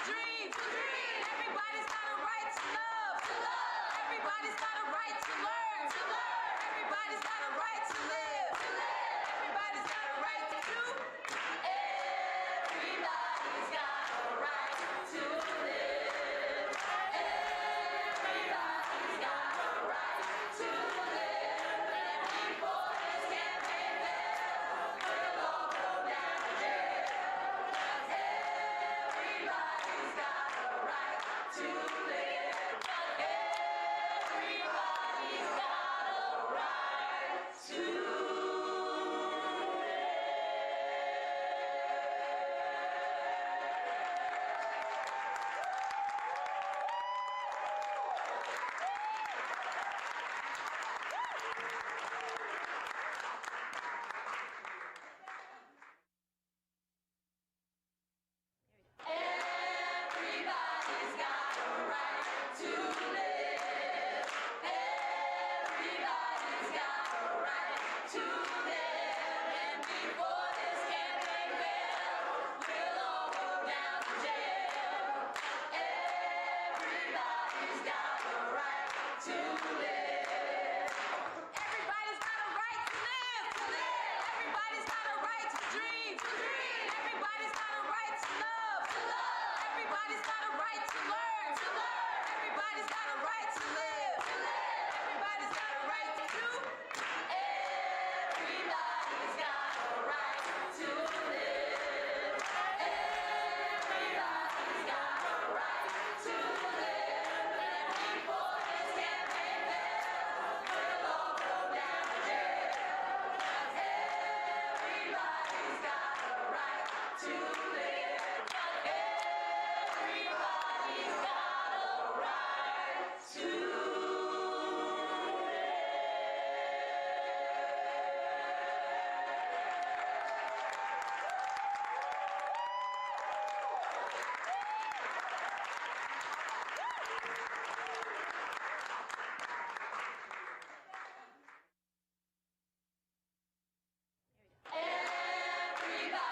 dream. Everybody's got a right to love. Everybody's got a right to learn. Everybody's got a right to live. Everybody's got a right to do. Everybody's got a right to live. Everybody's got a right to live. And before this campaign fails, we'll all go down to jail. Everybody's got a right to live. Everybody's got a right to Everybody's got a right to live. Everybody's got a right to live. And before this campaign fails, we'll all go down to jail. Everybody's got a right to live. Everybody's got a right to live. Everybody's got a right to dream. Everybody's got a right to love. Everybody's got a right to learn. Everybody's got a right to live. Everybody's got a right to do. Everybody's got a right to live. Everybody's got a right to live. And before this campaign fails, we'll all go down to jail. Everybody's got a right to live. Everybody's got a right to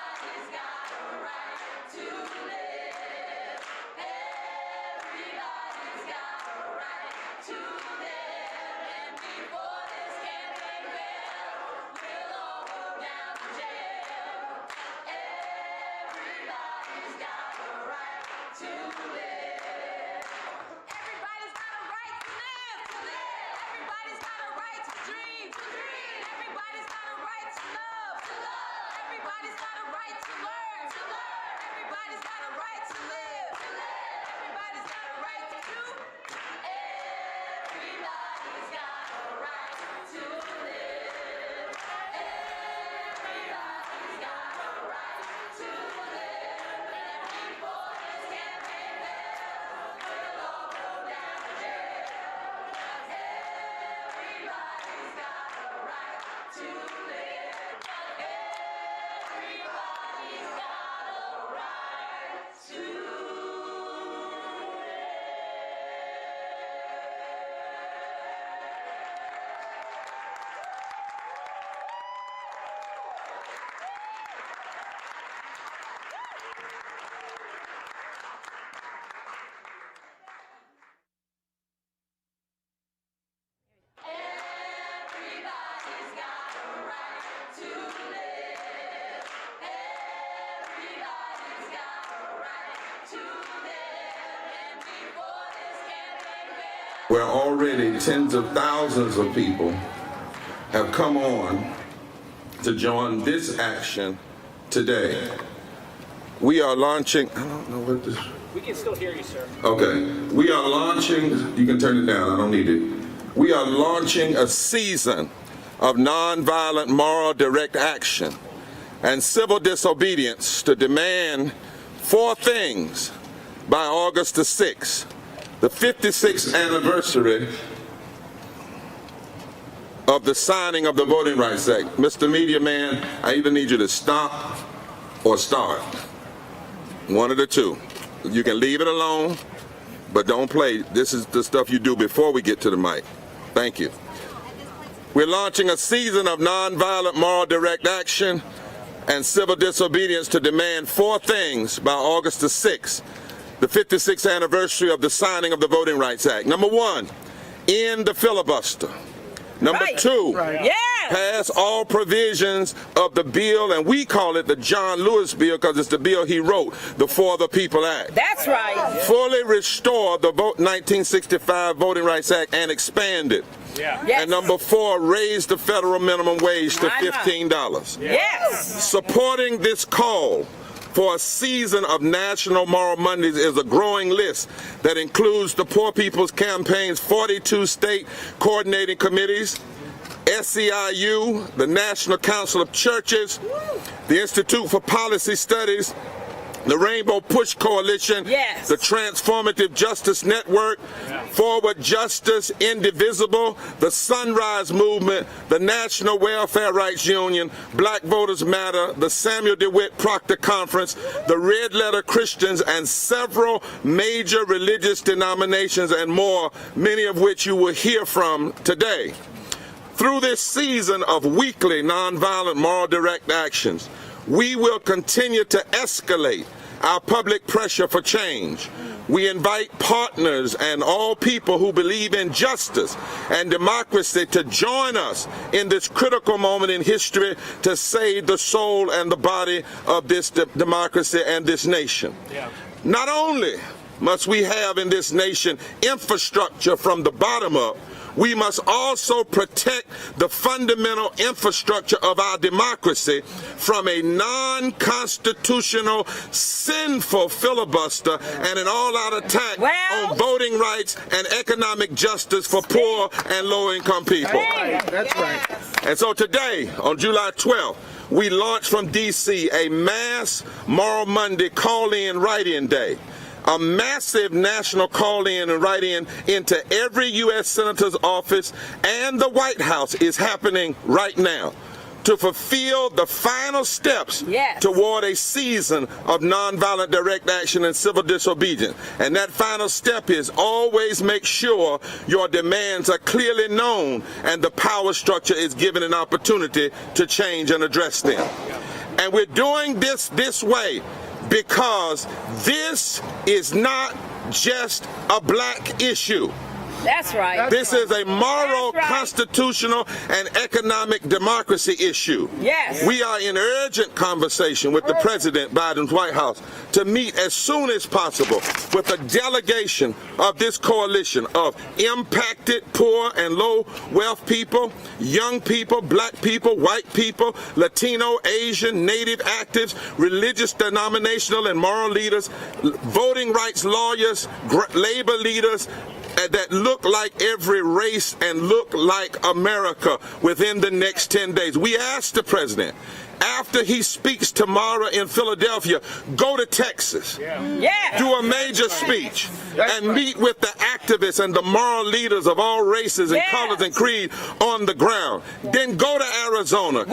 Everybody's got a right to live. Everybody's got a right to live. And before this campaign fails, we'll all go down to jail. Everybody's got a right to live. Everybody's got a right to live. Everybody's got a right to dream. Everybody's got a right to love. Everybody's got a right to learn. Everybody's got a right to live. Everybody's got a right to do. Everybody's got a right to live. Everybody's got a right to live. And before this campaign fails, we'll all go down to jail. Everybody's got a right to live. Everybody's got a right to Everybody's got a right to live. Everybody's got a right to live. And before this campaign fails, Where already tens of thousands of people have come on to join this action today. We are launching, I don't know what this, We can still hear you, sir. okay. We are launching, you can turn it down, I don't need it. We are launching a season of nonviolent moral direct action and civil disobedience to demand 4 things by August the 6th, the 56th anniversary of the signing of the Voting Rights Act. Mr. Media Man, I either need you to stop or start. One of the two. You can leave it alone, but don't play. This is the stuff you do before we get to the mic. Thank you. We're launching a season of nonviolent moral direct action and civil disobedience to demand 4 things by August the 6th, the 56th anniversary of the signing of the Voting Rights Act. Number one, end the filibuster. Number two, pass all provisions of the bill, and we call it the John Lewis bill because it's the bill he wrote, the For the People Act. That's right. Fully restore the 1965 Voting Rights Act and expand it. Yes. And number four, raise the federal minimum wage to $15. Yes. Supporting this call for a season of National Moral Mondays is a growing list that includes the Poor People's Campaign's 42 state coordinating committees, SEIU, the National Council of Churches, the Institute for Policy Studies, the Rainbow Push Coalition, the Transformative Justice Network, Forward Justice, Indivisible, the Sunrise Movement, the National Welfare Rights Union, Black Voters Matter, the Samuel DeWitt Proctor Conference, the Red Letter Christians, and several major religious denominations and more, many of which you will hear from today. Through this season of weekly nonviolent moral direct actions, we will continue to escalate our public pressure for change. We invite partners and all people who believe in justice and democracy to join us in this critical moment in history to save the soul and the body of this democracy and this nation. Not only must we have in this nation infrastructure from the bottom up, we must also protect the fundamental infrastructure of our democracy from a non-constitutional, sinful filibuster and an all-out attack on voting rights and economic justice for poor and low-income people. That's right. And so today, on July 12th, we launched from D.C. a mass Moral Monday call-in write-in day. A massive national call-in and write-in into every U.S. Senator's office and the White House is happening right now to fulfill the final steps toward a season of nonviolent direct action and civil disobedience. And that final step is always make sure your demands are clearly known and the power structure is given an opportunity to change and address them. And we're doing this way because this is not just a black issue. That's right. This is a moral, constitutional, and economic democracy issue. Yes. We are in urgent conversation with the President, Biden's White House, to meet as soon as possible with a delegation of this coalition of impacted poor and low wealth people, young people, black people, white people, Latino, Asian, Native actives, religious, denominational, and moral leaders, voting rights lawyers, labor leaders, that look like every race and look like America within the next 10 days. We asked the President, after he speaks tomorrow in Philadelphia, go to Texas, do a major speech, and meet with the activists and the moral leaders of all races and colors and creed on the ground. Then go to Arizona,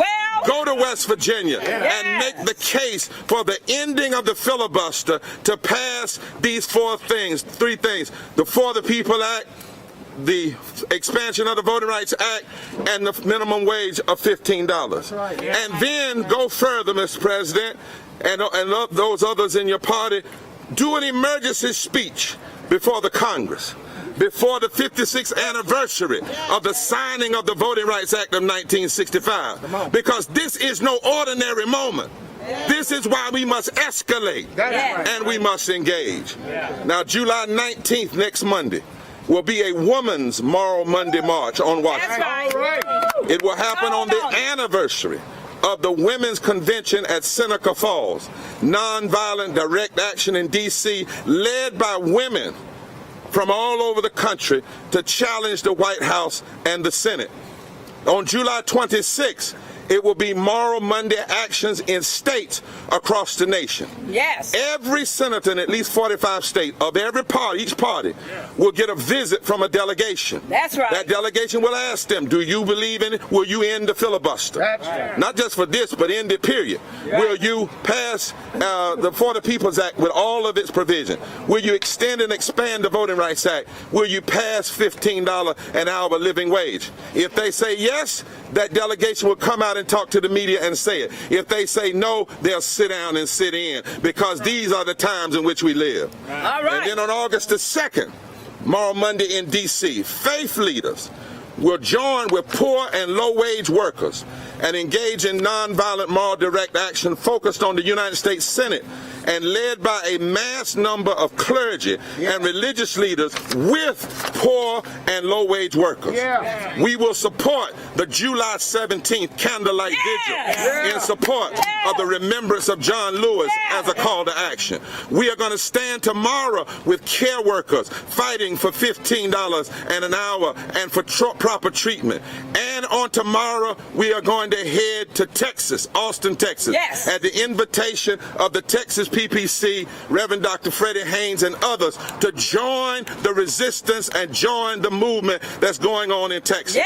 go to West Virginia, and make the case for the ending of the filibuster to pass these three things, the For the People Act, the expansion of the Voting Rights Act, and the minimum wage of $15. And then go further, Mr. President, and those others in your party, do an emergency speech before the Congress, before the 56th anniversary of the signing of the Voting Rights Act of 1965, because this is no ordinary moment. This is why we must escalate and we must engage. Now, July 19th, next Monday, will be a Women's Moral Monday March on Washington. It will happen on the anniversary of the Women's Convention at Seneca Falls, nonviolent direct action in D.C., led by women from all over the country to challenge the White House and the Senate. On July 26th, it will be Moral Monday actions in states across the nation. Every senator in at least 45 states of every party, each party, will get a visit from a delegation. That delegation will ask them, do you believe in it? Will you end the filibuster? Not just for this, but end it, period. Will you pass the For the People's Act with all of its provision? Will you extend and expand the Voting Rights Act? Will you pass $15 an hour living wage? If they say yes, that delegation will come out out and talk to the media and say it. If they say no, they'll sit down and sit in, because these are the times in which we live. All right. And then on August the 2nd, tomorrow Monday in D.C., faith leaders will join with poor and low-wage workers and engage in nonviolent moral direct action focused on the United States Senate and led by a mass number of clergy and religious leaders with poor and low-wage workers. We will support the July 17th candlelight vigil in support of the remembrance of John Lewis as a call to action. We are going to stand tomorrow with care workers fighting for $15 an hour and for proper treatment. And on tomorrow, we are going to head to Texas, Austin, Texas, at the invitation of the Texas PPC, Reverend Dr. Freddie Haynes and others, to join the resistance and join the movement that's going on in Texas.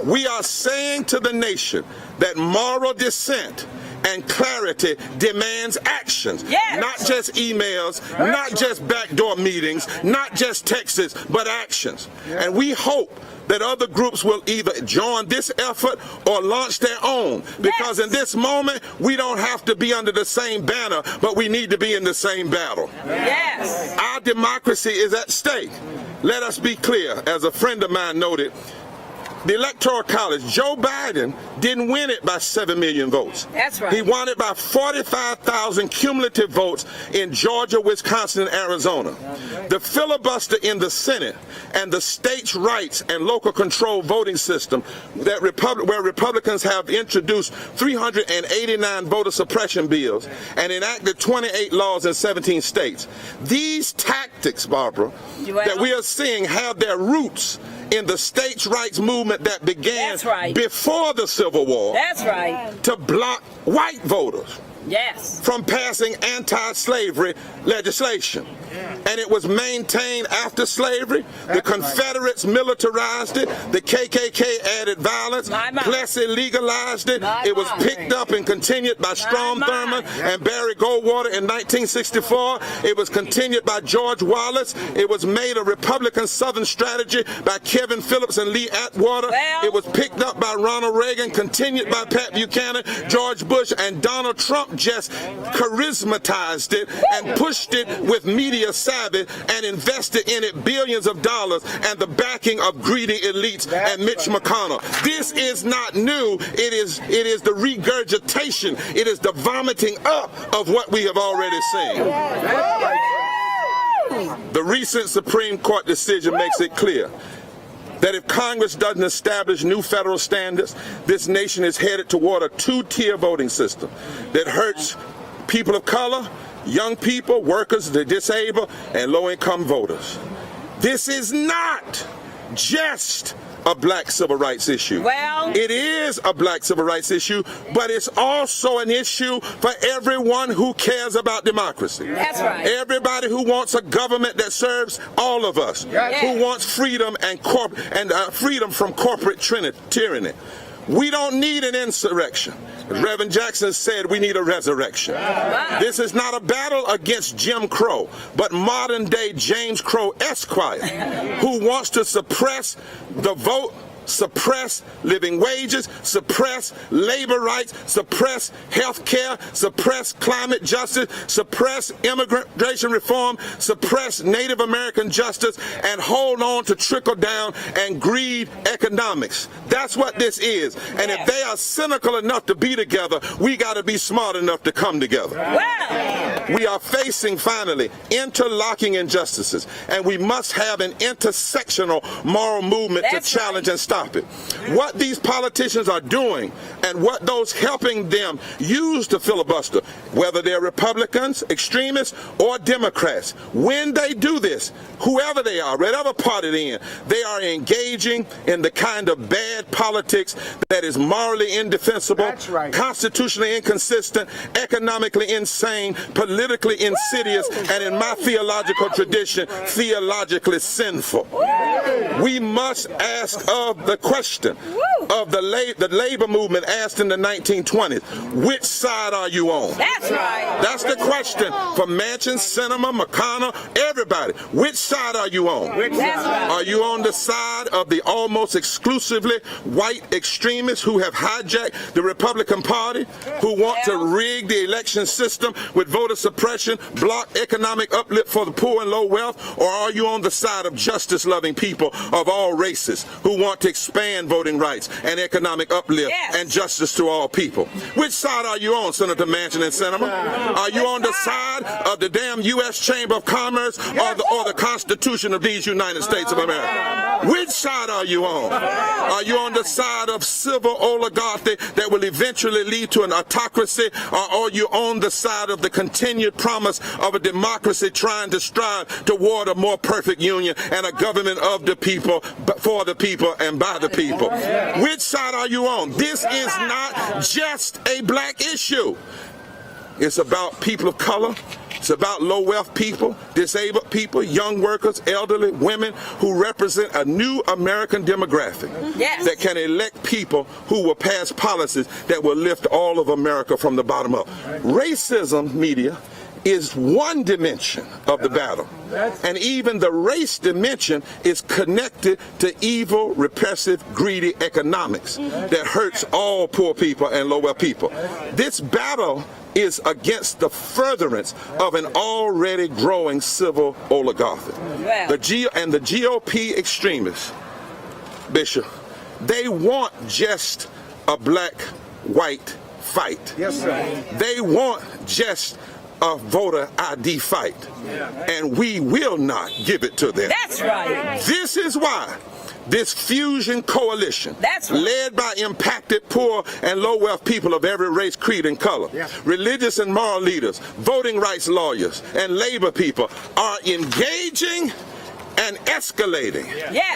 We are saying to the nation that moral dissent and clarity demands actions, not just emails, not just backdoor meetings, not just texts, but actions. And we hope that other groups will either join this effort or launch their own, because in this moment we don't have to be under the same banner, but we need to be in the same battle. Our democracy is at stake. Let us be clear, as a friend of mine noted, the Electoral College, Joe Biden didn't win it by 7 million votes. That's right. He won it by 45,000 cumulative votes in Georgia, Wisconsin, and Arizona. The filibuster in the Senate and the states' rights and local control voting system that where Republicans have introduced 389 voter suppression bills and enacted 28 laws in 17 states. These tactics, Barbara, that we are seeing have their roots in the states' rights movement that began before the Civil War to block white voters from passing anti-slavery legislation. And it was maintained after slavery. The Confederates militarized it. The KKK added violence. Plessy legalized it. It was picked up and continued by Strom Thurmond and Barry Goldwater in 1964. It was continued by George Wallace. It was made a Republican Southern strategy by Kevin Phillips and Lee Atwater. It was picked up by Ronald Reagan, continued by Pat Buchanan, George Bush, and Donald Trump just charismatized it and pushed it with media savvy and invested in it billions of dollars and the backing of greedy elites and Mitch McConnell. This is not new. It is the regurgitation. It is the vomiting up of what we have already seen. The recent Supreme Court decision makes it clear that if Congress doesn't establish new federal standards, this nation is headed toward a two-tier voting system that hurts people of color, young people, workers, the disabled, and low-income voters. This is not just a black civil rights issue. It is a black civil rights issue, but it's also an issue for everyone who cares about democracy. Everybody who wants a government that serves all of us, who wants freedom and freedom from corporate tyranny. We don't need an insurrection. As Reverend Jackson said, we need a resurrection. This is not a battle against Jim Crow, but modern day James Crow Esquire, who wants to suppress the vote, suppress living wages, suppress labor rights, suppress health care, suppress climate justice, suppress immigration reform, suppress Native American justice, and hold on to trickle-down and greed economics. That's what this is. And if they are cynical enough to be together, we got to be smart enough to come together. We are facing, finally, interlocking injustices, and we must have an intersectional moral movement to challenge and stop it. What these politicians are doing and what those helping them use to filibuster, whether they're Republicans, extremists, or Democrats, when they do this, whoever they are, whatever party they're in, they are engaging in the kind of bad politics that is morally indefensible, constitutionally inconsistent, economically insane, politically insidious, and in my theological tradition, theologically sinful. We must ask of the question of the labor movement asked in the 1920s, which side are you on? That's right. That's the question for Manchin, Sinema, McConnell, everybody. Which side are you on? That's right. Are you on the side of the almost exclusively white extremists who have hijacked the Republican Party, who want to rig the election system with voter suppression, block economic uplift for the poor and low wealth, or are you on the side of justice-loving people of all races who want to expand voting rights and economic uplift and justice to all people? Which side are you on, Senator Manchin and Sinema? Are you on the side of the damn U.S. Chamber of Commerce or the Constitution of these United States of America? Which side are you on? Are you on the side of civil oligarchy that will eventually lead to an autocracy, or are you on the side of the continued promise of a democracy trying to strive toward a more perfect union and a government of the people, for the people, and by the people? Which side are you on? This is not just a black issue. It's about people of color. It's about low wealth people, disabled people, young workers, elderly, women who represent a new American demographic that can elect people who will pass policies that will lift all of America from the bottom up. Racism, media, is one dimension of the battle. And even the race dimension is connected to evil, repressive, greedy economics that hurts all poor people and low wealth people. This battle is against the furtherance of an already growing civil oligarchy. The GOP extremists, Bishop, they want just a black-white fight. Yes, sir. They want just a voter ID fight, and we will not give it to them. That's right. This is why this fusion coalition, led by impacted poor and low wealth people of every race, creed, and color, religious and moral leaders, voting rights lawyers, and labor people, are engaging and escalating.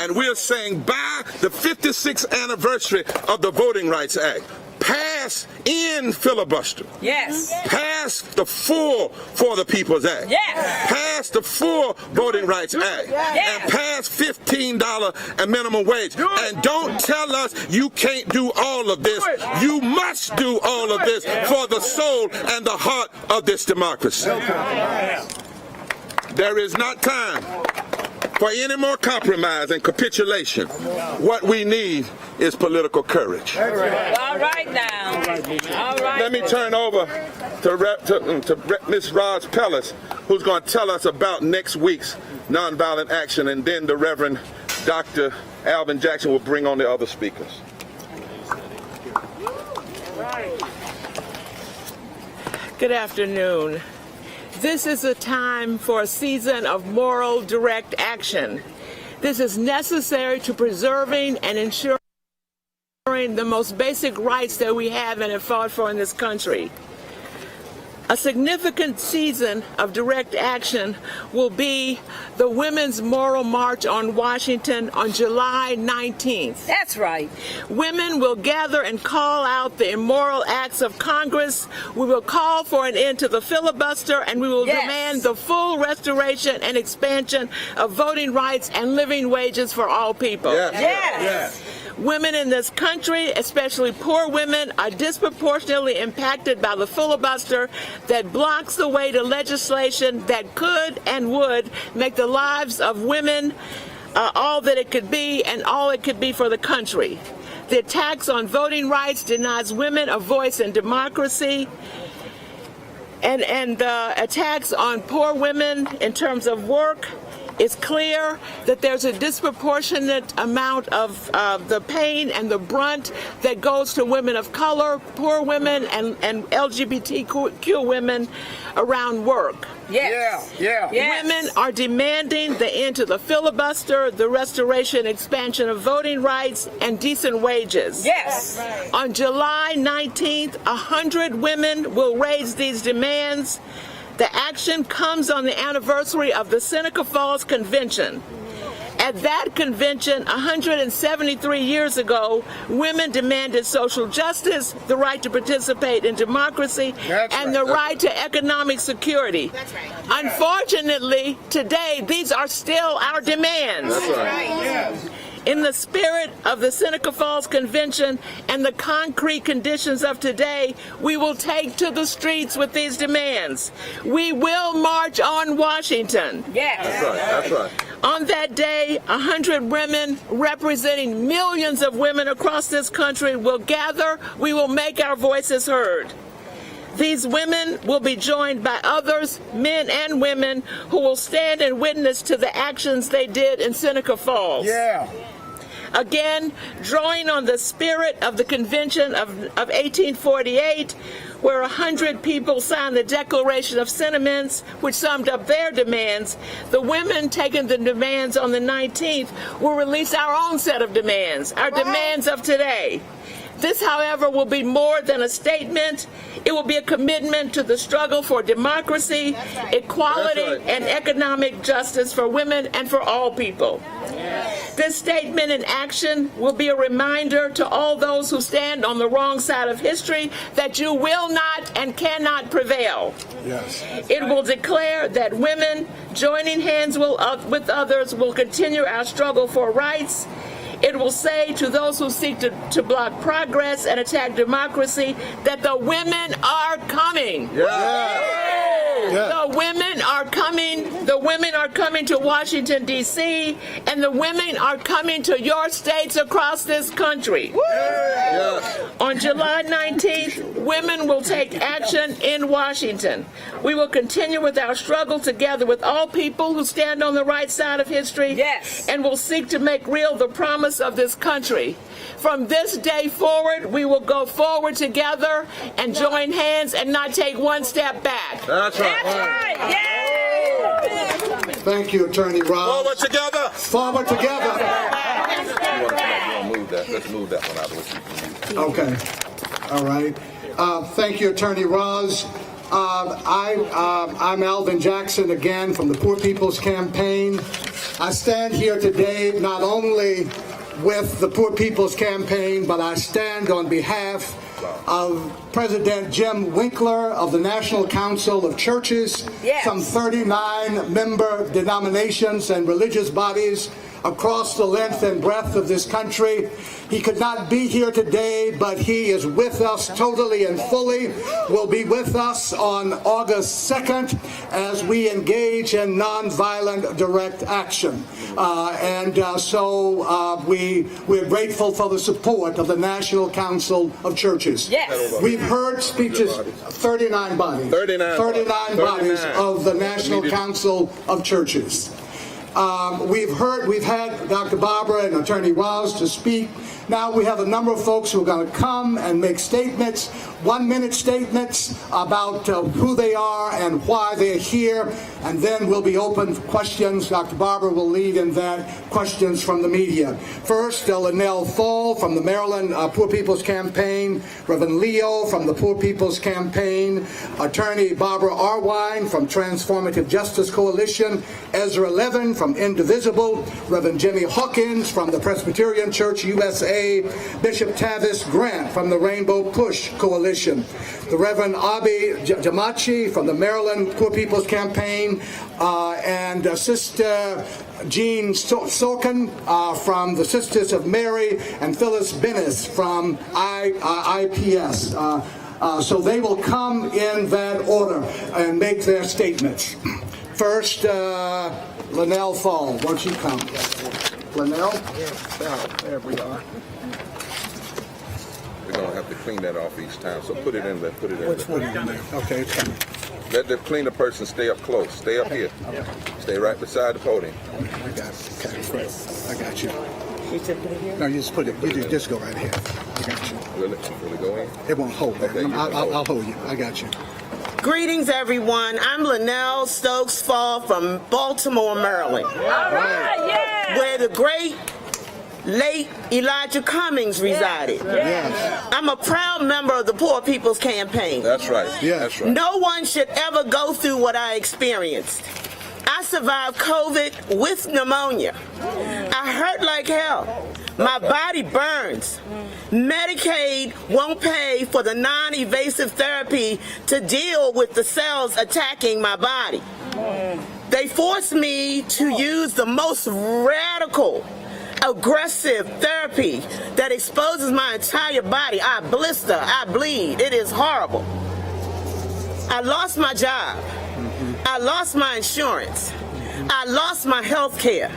And we're saying by the 56th anniversary of the Voting Rights Act, pass in filibuster. Pass the full For the People's Act. Pass the full Voting Rights Act. And pass $15 a minimum wage. And don't tell us you can't do all of this. You must do all of this for the soul and the heart of this democracy. There is not time for any more compromise and capitulation. What we need is political courage. All right now. All right. Let me turn over to Ms. Roz Pellis, who's going to tell us about next week's nonviolent action, and then the Reverend Dr. Alvin Jackson will bring on the other speakers. Good afternoon. This is a time for a season of moral direct action. This is necessary to preserving and ensuring the most basic rights that we have and have fought for in this country. A significant season of direct action will be the Women's Moral March on Washington on July 19th. That's right. Women will gather and call out the immoral acts of Congress. We will call for an end to the filibuster, and we will demand the full restoration and expansion of voting rights and living wages for all people. Women in this country, especially poor women, are disproportionately impacted by the filibuster that blocks the way to legislation that could and would make the lives of women all that it could be and all it could be for the country. The attacks on voting rights denies women a voice in democracy, and the attacks on poor women in terms of work. It's clear that there's a disproportionate amount of the pain and the brunt that goes to women of color, poor women, and LGBTQ women around work. Women are demanding the end to the filibuster, the restoration, expansion of voting rights, and decent wages. On July 19th, 100 women will raise these demands. The action comes on the anniversary of the Seneca Falls Convention. At that convention 173 years ago, women demanded social justice, the right to participate in democracy, and the right to economic security. That's right. Unfortunately, today, these are still our demands. That's right. In the spirit of the Seneca Falls Convention and the concrete conditions of today, we will take to the streets with these demands. We will march on Washington. Yes. That's right. That's right. On that day, 100 women representing millions of women across this country will gather. We will make our voices heard. These women will be joined by others, men and women, who will stand and witness to the actions they did in Seneca Falls. Yeah. Again, drawing on the spirit of the Convention of 1848, where 100 people signed the Declaration of Sentiments, which summed up their demands, the women taking the demands on the 19th will release our own set of demands, our demands of today. This, however, will be more than a statement. It will be a commitment to the struggle for democracy, equality, and economic justice for women and for all people. This statement in action will be a reminder to all those who stand on the wrong side of history that you will not and cannot prevail. Yes. It will declare that women joining hands with others will continue our struggle for rights. It will say to those who seek to block progress and attack democracy that the women are coming. The women are coming. The women are coming to Washington, D.C., and the women are coming to your states across this country. On July 19th, women will take action in Washington. We will continue with our struggle together with all people who stand on the right side of history, and will seek to make real the promise of this country. From this day forward, we will go forward together and join hands and not take one step back. That's right. That's right. Yay! Thank you, Attorney Ross. Forward together. Forward together. You want to move that? Let's move that one out of the way. Okay. All right. Thank you, Attorney Ross. I'm Alvin Jackson again from the Poor People's Campaign. I stand here today not only with the Poor People's Campaign, but I stand on behalf of President Jim Winkler of the National Council of Churches, some 39 member denominations and religious bodies across the length and breadth of this country. He could not be here today, but he is with us totally and fully, will be with us on August 2nd as we engage in nonviolent direct action. So we're grateful for the support of the National Council of Churches. Yes. We've heard speeches, 39 bodies. 39 bodies of the National Council of Churches. We've had Dr. Barbara and Attorney Ross to speak. Now we have a number of folks who are going to come and make statements, 1-minute statements about who they are and why they're here, and then we'll be open for questions. Dr. Barbara will lead in that, questions from the media. First, Linnell Fall from the Maryland Poor People's Campaign, Reverend Leo from the Poor People's Campaign, Attorney Barbara Arwine from Transformative Justice Coalition, Ezra Levin from Indivisible, Reverend Jimmy Hawkins from the Presbyterian Church USA, Bishop Tavis Grant from the Rainbow Push Coalition, the Reverend Abi Jamachi from the Maryland Poor People's Campaign, and Sister Jean Sorkin from the Sisters of Mary, and Phyllis Bennis from IPS. So they will come in that order and make their statements. First, Linnell Fall, won't you come? Linnell? There we are. We're going to have to clean that off each time, so put it in there, put it in Which there. one? Okay, it's coming. Let the cleaner person stay up close. Stay up here. Stay right beside the podium. I got it. Okay, I got you. No, you just put it. You just go right here. I got you. Will it go in? It won't hold. Okay, I'll hold you. I got you. Greetings, everyone. I'm Linnell Stokes Fall from Baltimore, Maryland, All right. Yeah. where the great late Elijah Cummings resided. Yes. I'm a proud member of the Poor People's Campaign. That's right. Yeah. That's right. No one should ever go through what I experienced. I survived COVID with pneumonia. I hurt like hell. My body burns. Medicaid won't pay for the non-invasive therapy to deal with the cells attacking my body. They forced me to use the most radical, aggressive therapy that exposes my entire body. I blister, I bleed. It is horrible. I lost my job. I lost my insurance. I lost my health care.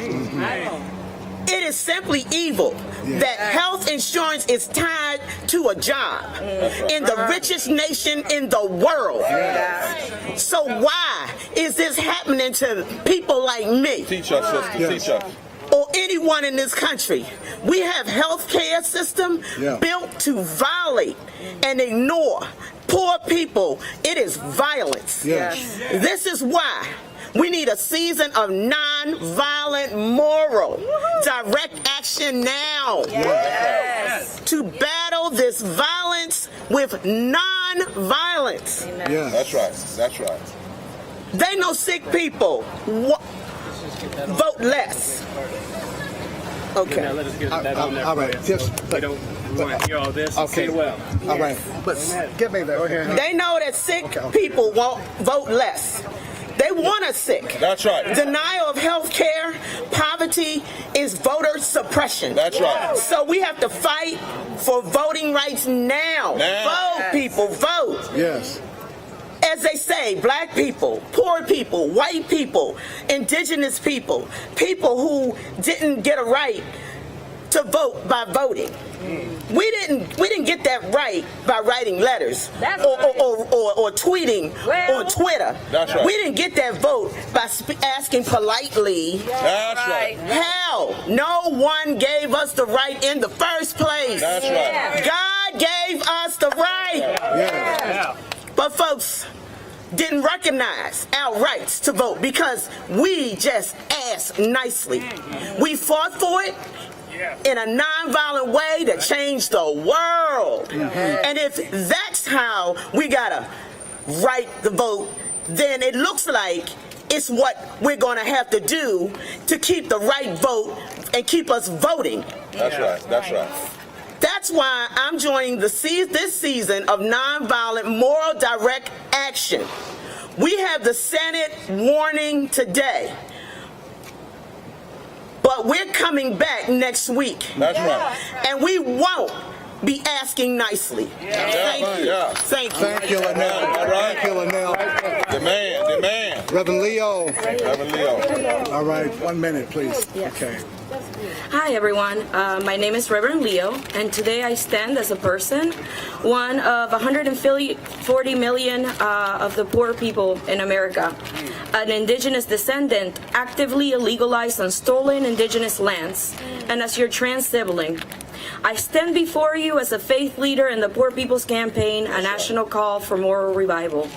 It is simply evil that health insurance is tied to a job in the richest nation in the world. So why is this happening to people like me? Teach us, sister. Teach us. Or anyone in this country? We have health care system built to violate and ignore poor people. It is violence. This is why we need a season of non-violent moral direct action now to battle this violence with non-violence. That's right. That's right. They know sick people vote less. Okay. Now let us get that on there. All right. Just, we want to hear all this. okay. Say well. All right. But get me there. They know that sick people won't vote less. They want us sick. That's right. Denial of health care, poverty is voter suppression. That's right. So we have to fight for voting rights now. Vote, people, vote. Yes. As they say, black people, poor people, white people, indigenous people, people who didn't get a right to vote by voting. We didn't get that right by writing letters or tweeting on Twitter. That's right. We didn't get that vote by asking politely. That's right. Hell, no one gave us the right in the first place. That's right. God gave us the right. Yeah. But folks didn't recognize our rights to vote because we just asked nicely. We fought for it in a nonviolent way that changed the world. And if that's how we gotta right the vote, then it looks like it's what we're gonna have to do to keep the right vote and keep us voting. That's right. That's right. That's why I'm joining this season of nonviolent moral direct action. We have the Senate warning today, but we're coming back next week. That's right. And we won't be asking nicely. Thank you. Thank you. Thank you, Linnell. All right. Thank you, Linnell. The man. Reverend Leo. Reverend Leo. All right. 1 minute, please. Okay. Hi everyone, my name is Reverend Leo, and today I stand as a person, one of 140 million of the poor people in America, an indigenous descendant actively illegalized on stolen indigenous lands, and as your trans sibling. I stand before you as a faith leader in the Poor People's Campaign, a national call for moral revival.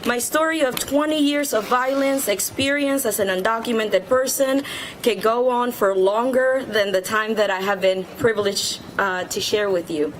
My story of 20 years of violence experienced as an undocumented person can go on for longer than the time that I have been privileged to share with you.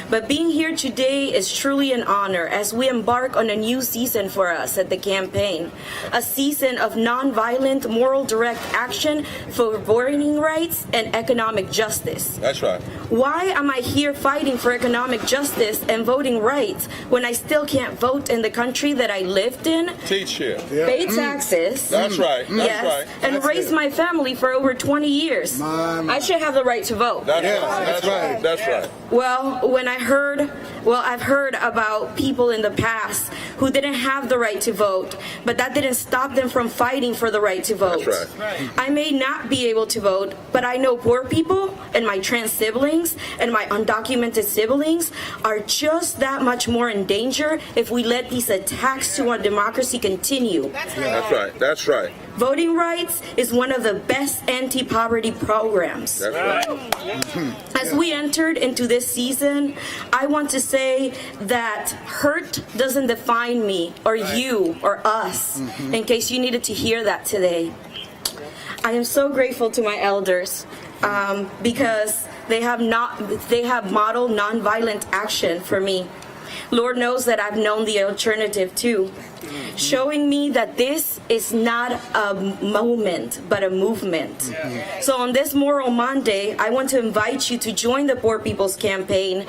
But being here today is truly an honor as we embark on a new season for us at the campaign, a season of nonviolent moral direct action for voting rights and economic justice. That's right. Why am I here fighting for economic justice and voting rights when I still can't vote in the country that I lived in, Teach here. pay taxes, That's right. That's yes, right. and raise my family for over 20 years? I should have the right to vote. That's right. That's right. Well, I've heard about people in the past who didn't have the right to vote, but that didn't stop them from fighting for the right to vote. That's right. I may not be able to vote, but I know poor people and my trans siblings and my undocumented siblings are just that much more in danger if we let these attacks to our democracy continue. That's right. That's right. Voting rights is one of the best anti-poverty programs. That's right. As we entered into this season, I want to say that hurt doesn't define me or you or us, in case you needed to hear that today. I am so grateful to my elders because they have modeled nonviolent action for me. Lord knows that I've known the alternative too. showing me that this is not a moment, but a movement. So on this Moral Monday, I want to invite you to join the Poor People's Campaign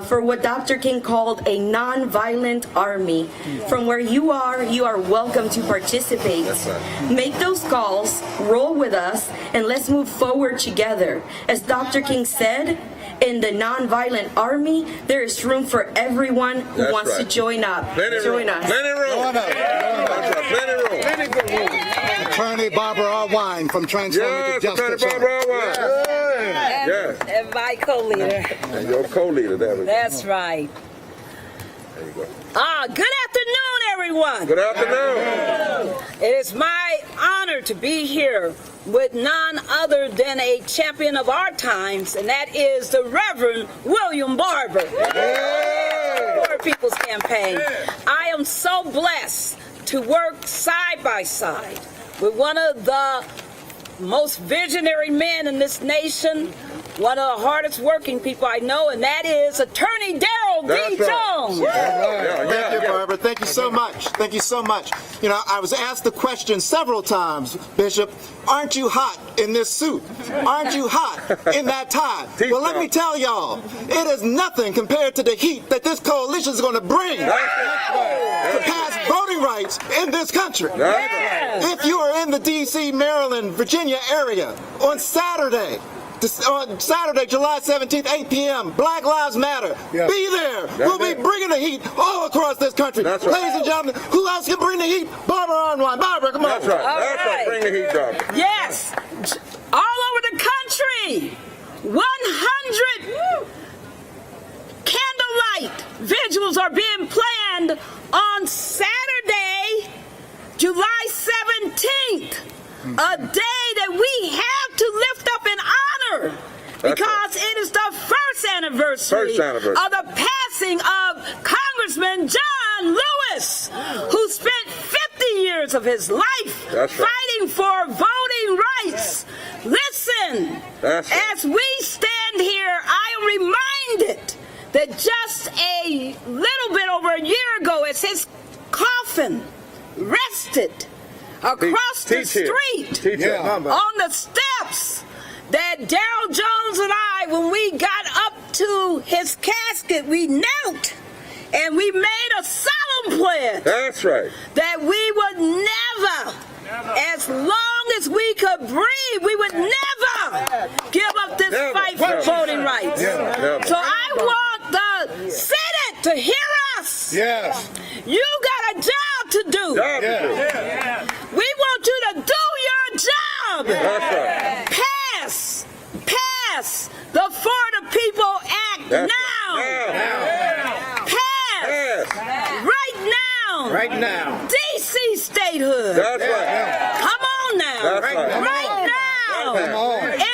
for what Dr. King called a nonviolent army. From where you are welcome to participate. Make those calls, roll with us, and let's move forward together. As Dr. King said, in the nonviolent army, there is room for everyone who wants to join up. Join us. Plenty room. Plenty room. Attorney Barbara R. Wine from Transformative Justice. Attorney Barbara R. Wine. Yes. And my co-leader. And your co-leader, there we go. That's right. There you go. Good afternoon, everyone. Good afternoon. It is my honor to be here with none other than a champion of our times, and that is the Reverend William Barber. Poor People's Campaign. I am so blessed to work side by side with one of the most visionary men in this nation, one of the hardest working people I know, and that is Attorney Daryl D. Jones. Thank you, Barbara. Thank you so much. Thank you so much. You know, I was asked the question several times, Bishop, aren't you hot in this suit? Aren't you hot in that tie? Well, let me tell y'all, it is nothing compared to the heat that this coalition is going to bring to pass voting rights in this country. If you are in the D.C., Maryland, Virginia area on Saturday, July 17th, 8 p.m., Black Lives Matter. Be there. We'll be bringing the heat all across this country. Ladies and gentlemen, who else can bring the heat? Barbara Arnwine. Barbara, come on. That's right. Bring the heat, Barbara. Yes. All over the country, 100 candlelight vigils are being planned on Saturday, July 17th. A day that we have to lift up in honor because it is the first anniversary of the passing of Congressman John Lewis, who spent 50 years of his life fighting for voting rights. Listen, as we stand here, I am reminded that just a little bit over a year ago, as his coffin rested across the street on the steps, that Daryl Jones and I, when we got up to his casket, we knelt and we made a solemn pledge. That's right. That we would never, as long as we could breathe, we would never give up this fight for voting rights. So I want the Senate to hear us. Yes. You got a job to do. We want you to do your job. Pass the For the People Act now. Pass right now. DC statehood. Come on now. Right now.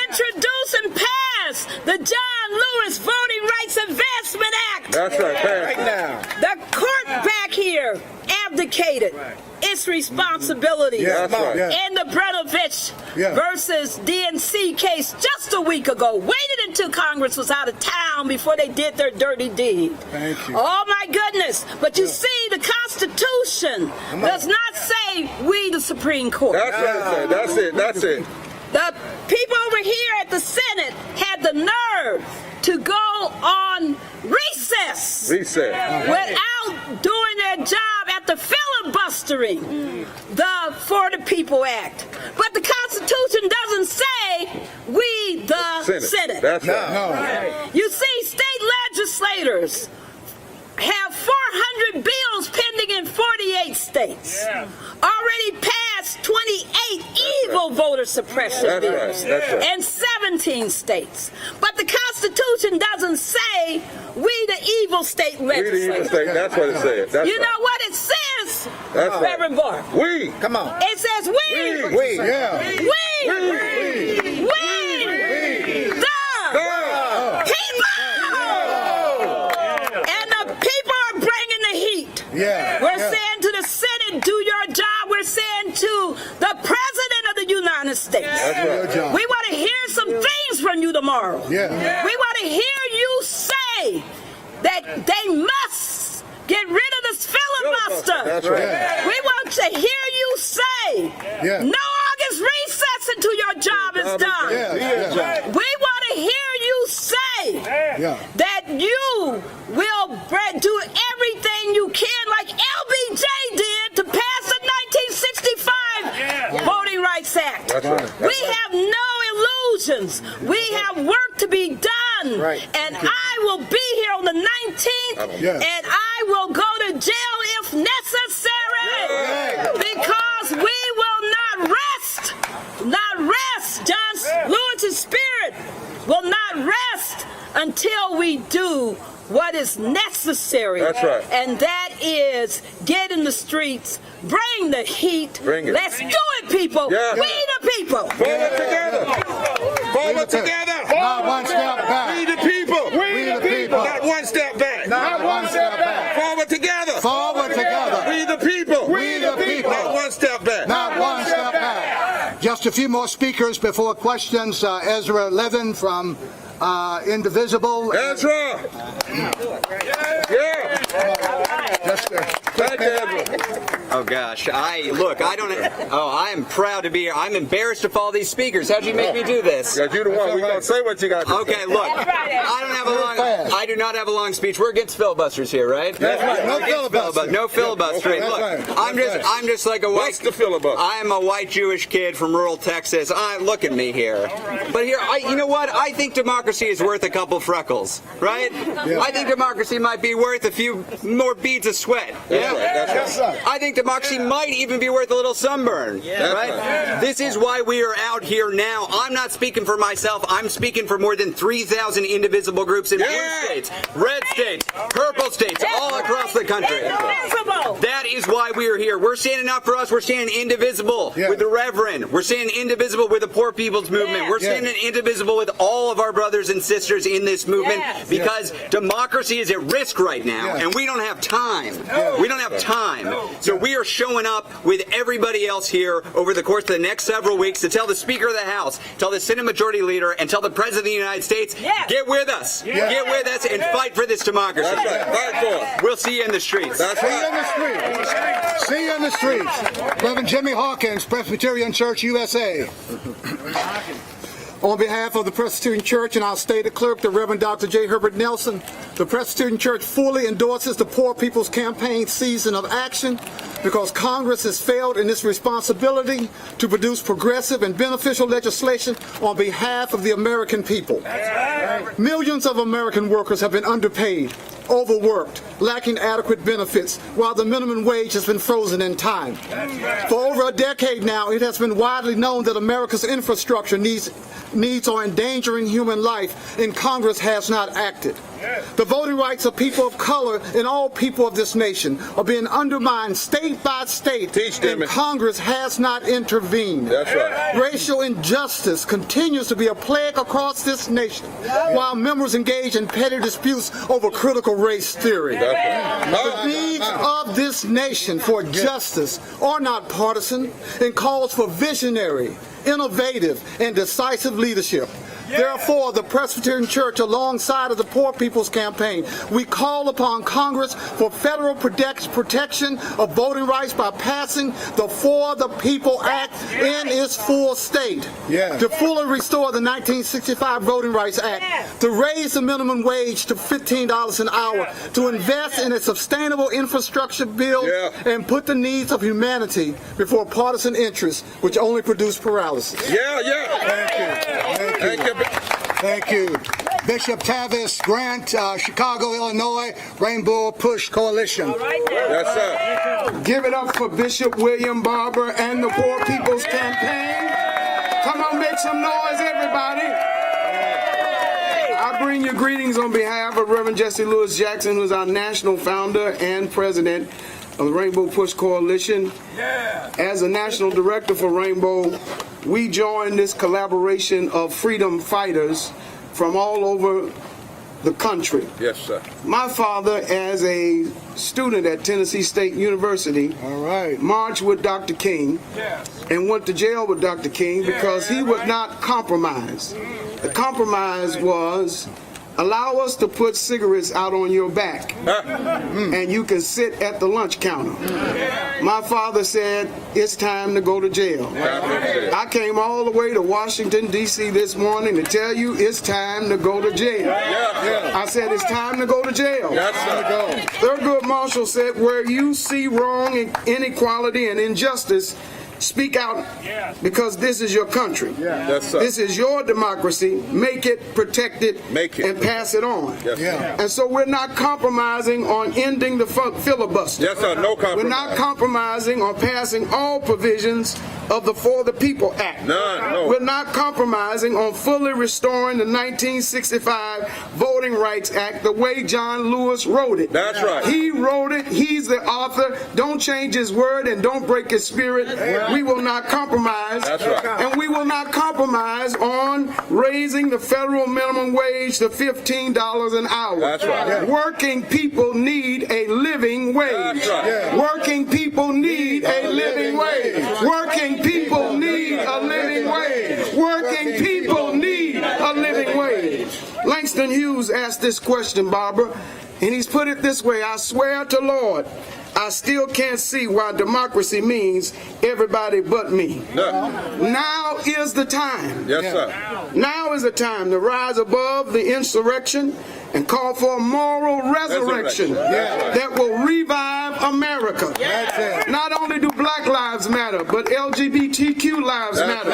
Introduce and pass the John Lewis Voting Rights Advancement Act. That's right now. The court back here abdicated its responsibility in the Brenovich versus DNC case just a week ago. Waited until Congress was out of town before they did their dirty deed. Thank you. Oh my goodness. But you see, the Constitution does not say we the Supreme Court. That's it. The people over here at the Senate had the nerve to go on recess without doing their job at the filibustering the For the People Act. But the Constitution doesn't say we the Senate. That's right. You see, state legislators have 400 bills pending in 48 states. Already passed 28 evil voter suppression bills in 17 states. But the Constitution doesn't say we the evil state legislators. That's what it says. You know what it says, That's Reverend Barr? We. Come on. It says we. We. We're saying to the Senate, do your job. We're saying to the President of the United States, we want to hear some things from you tomorrow. We want to hear you say that they must get rid of this filibuster. That's right. We want to hear you say, no August recess until your job is done. We want to hear you say that you will do everything you can, like LBJ did, to pass the 1965 Voting Rights Act. That's right. We have no illusions. We have work to be done. And I will be here on the 19th, and I will go to jail if necessary, because we will not rest. John Lewis's spirit will not rest until we do what is necessary. That's right. And that is get in the streets, bring the heat. Bring it. Let's do it, people. Yeah. We the people. Forward together. Forward together. Not one step back. We the people. We the people. Not one step back. Not one step back. Forward together. Forward together. We the people. We the people. Not one step back. Not one step back. Just a few more speakers before questions. Ezra Levin from Indivisible. Ezra. Yeah. Thank you, Ezra. Oh gosh, I am proud to be here. I'm embarrassed to follow these speakers. How'd you make me do this? Yeah, you're the one. We're gonna say what you got to say. Okay, look, I do not have a long speech. We're against filibusters here, right? That's right. No filibuster. No filibustering. That's Look, right. I'm just like a white. What's the filibuster? I am a white Jewish kid from rural Texas. Look at me here. But here, you know what? I think democracy is worth a couple freckles, right? I think democracy might be worth a few more beads of sweat. That's right. I think democracy might even be worth a little sunburn, right? This is why we are out here now. I'm not speaking for myself. I'm speaking for more than 3,000 indivisible groups in blue states, red states, purple states, all across the country. That is why we are here. We're standing up for us. We're standing indivisible with the Reverend. We're standing indivisible with the Poor People's Movement. We're standing indivisible with all of our brothers and sisters in this movement because democracy is at risk right now, and we don't have time. We don't have time. So we are showing up with everybody else here over the course of the next several weeks to tell the Speaker of the House, tell the Senate Majority Leader, and tell the President of the United States, get with us. Get with us and fight for this democracy. That's right. Fight for it. We'll see you in the streets. That's See you in the streets. See you in the streets. Reverend Jimmy Hawkins, Presbyterian Church, USA. On behalf of the Presbyterian Church and our state clerk, the Reverend Dr. J. Herbert Nelson, the Presbyterian Church fully endorses the Poor People's Campaign season of action because Congress has failed in its responsibility to produce progressive and beneficial legislation on behalf of the American people. Millions of American workers have been underpaid, overworked, lacking adequate benefits, while the minimum wage has been frozen in time. For over a decade now, it has been widely known that America's infrastructure needs are endangering human life, and Congress has not acted. The voting rights of people of color and all people of this nation are being undermined state by state, and Congress has not intervened. That's right. Racial injustice continues to be a plague across this nation, while members engage in petty disputes over critical race theory. The needs of this nation for justice are not partisan and calls for visionary, innovative, and decisive leadership. Therefore, the Presbyterian Church, alongside of the Poor People's Campaign, we call upon Congress for federal protection of voting rights by passing the For the People Act in its full state, to fully restore the 1965 Voting Rights Act, to raise the minimum wage to $15 an hour, to invest in a sustainable infrastructure bill, and put the needs of humanity before partisan interests, which only produce paralysis. Thank you. Thank you. Bishop Tavis Grant, Chicago, Illinois, Rainbow Push Coalition. Yes, sir. Give it up for Bishop William Barber and the Poor People's Campaign. Come on, make some noise, everybody. I bring you greetings on behalf of Reverend Jesse Lewis Jackson, who's our national founder and president of the Rainbow Push Coalition. As a national director for Rainbow, we join this collaboration of freedom fighters from all over the country. Yes, sir. My father, as a student at Tennessee State University, marched with Dr. King and went to jail with Dr. King because he would not compromise. The compromise was allow us to put cigarettes out on your back and you can sit at the lunch counter. My father said, it's time to go to jail. I came all the way to Washington, D.C. this morning to tell you it's time to go to jail. I said, it's time to go to jail. Thurgood Marshall said, where you see wrong, inequality, and injustice, speak out, because this is your country. This is your democracy. Make it, protect it, and pass it on. And so we're not compromising on ending the filibuster. No compromise. We're not compromising on passing all provisions of the For the People Act. We're not compromising on fully restoring the 1965 Voting Rights Act the way John Lewis wrote it. That's right. He wrote it. He's the author. Don't change his word and don't break his spirit. We will not compromise. That's right. And we will not compromise on raising the federal minimum wage to $15 an hour. That's right. Working people need a living wage. That's right. Working people need a living wage. Working people need a living wage. Working people need a living wage. Langston Hughes asked this question, Barbara, and he's put it this way: I swear to Lord, I still can't see why democracy means everybody but me. Now is the time. Yes, sir. Now is the time to rise above the insurrection and call for a moral resurrection that will revive America. Not only do Black lives matter, but LGBTQ lives matter.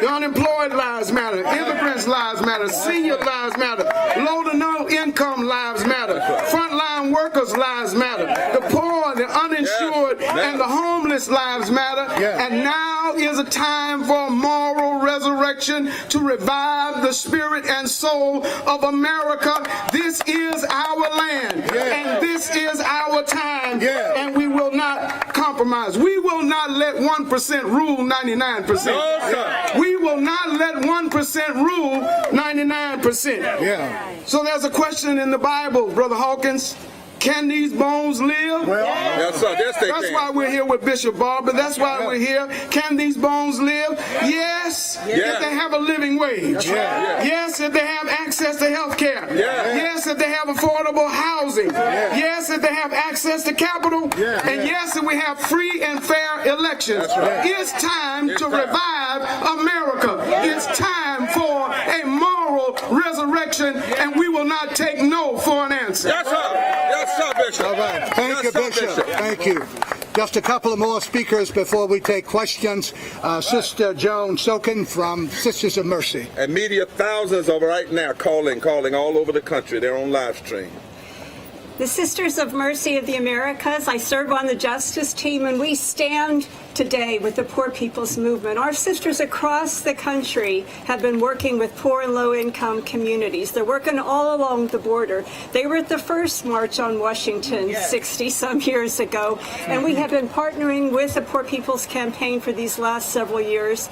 The unemployed lives matter. Immigrants' lives matter. Senior lives matter. Low to no income lives matter. Frontline workers' lives matter. The poor, the uninsured, and the homeless lives matter. And now is a time for a moral resurrection to revive the spirit and soul of America. This is our land, and this is our time, and we will not compromise. We will not let 1% rule 99%. No, we will not let 1% rule 99%. So there's a question in the Bible, Brother Hawkins. Can these bones live? Yes, sir. Yes, they That's can. why we're here with Bishop Barber. That's why we're here. Can these bones live? Yes, if they have a living wage. Yes, if they have access to health care. Yes, if they have affordable housing. Yes, if they have access to capital. And yes, if we have free and fair elections. It's time to revive America. It's time for a moral resurrection, and we will not take no for an answer. Yes, sir. Yes, sir, Bishop. All right. Thank you, Bishop. Thank you. Just a couple of more speakers before we take questions. Sister Joan Sokin from Sisters of Mercy. And media, thousands of right now calling all over the country. They're on live stream. The Sisters of Mercy of the Americas. I serve on the justice team, and we stand today with the Poor People's Movement. Our sisters across the country have been working with poor and low-income communities. They're working all along the border. They were at the first march on Washington 60-some years ago, and we have been partnering with the Poor People's Campaign for these last several years.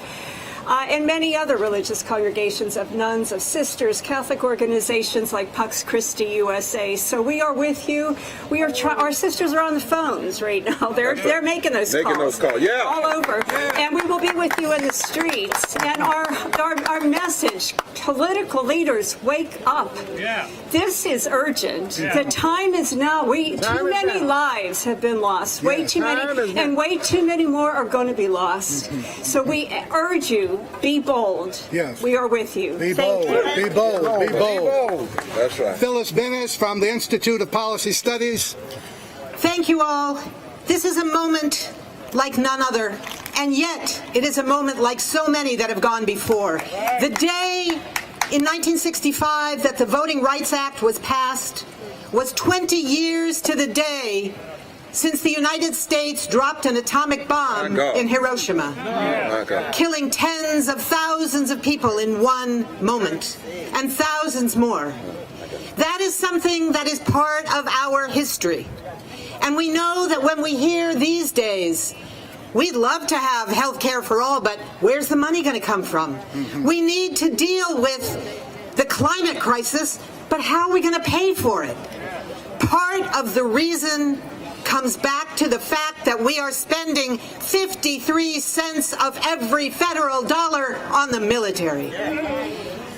And many other religious congregations of nuns, of sisters, Catholic organizations like Pax Christi USA. So we are with you. We are our sisters are on the phones right now. They're making those calls. All over. And we will be with you in the streets. And our message, political leaders, wake up. This is urgent. The time is now. Too many lives have been lost. Way too many, and way too many more are going to be lost. So we urge you, be bold. Yes. We are with you. Be Thank bold. you. Be bold. Be bold. That's right. Phyllis Bennis from the Institute of Policy Studies. Thank you all. This is a moment like none other, and yet it is a moment like so many that have gone before. The day in 1965 that the Voting Rights Act was passed was 20 years to the day since the United States dropped an atomic bomb in Hiroshima, killing tens of thousands of people in one moment, and thousands more. That is something that is part of our history. And we know that when we hear these days, we'd love to have health care for all, but where's the money going to come from? We need to deal with the climate crisis, but how are we going to pay for it? Part of the reason comes back to the fact that we are spending 53 cents of every federal dollar on the military.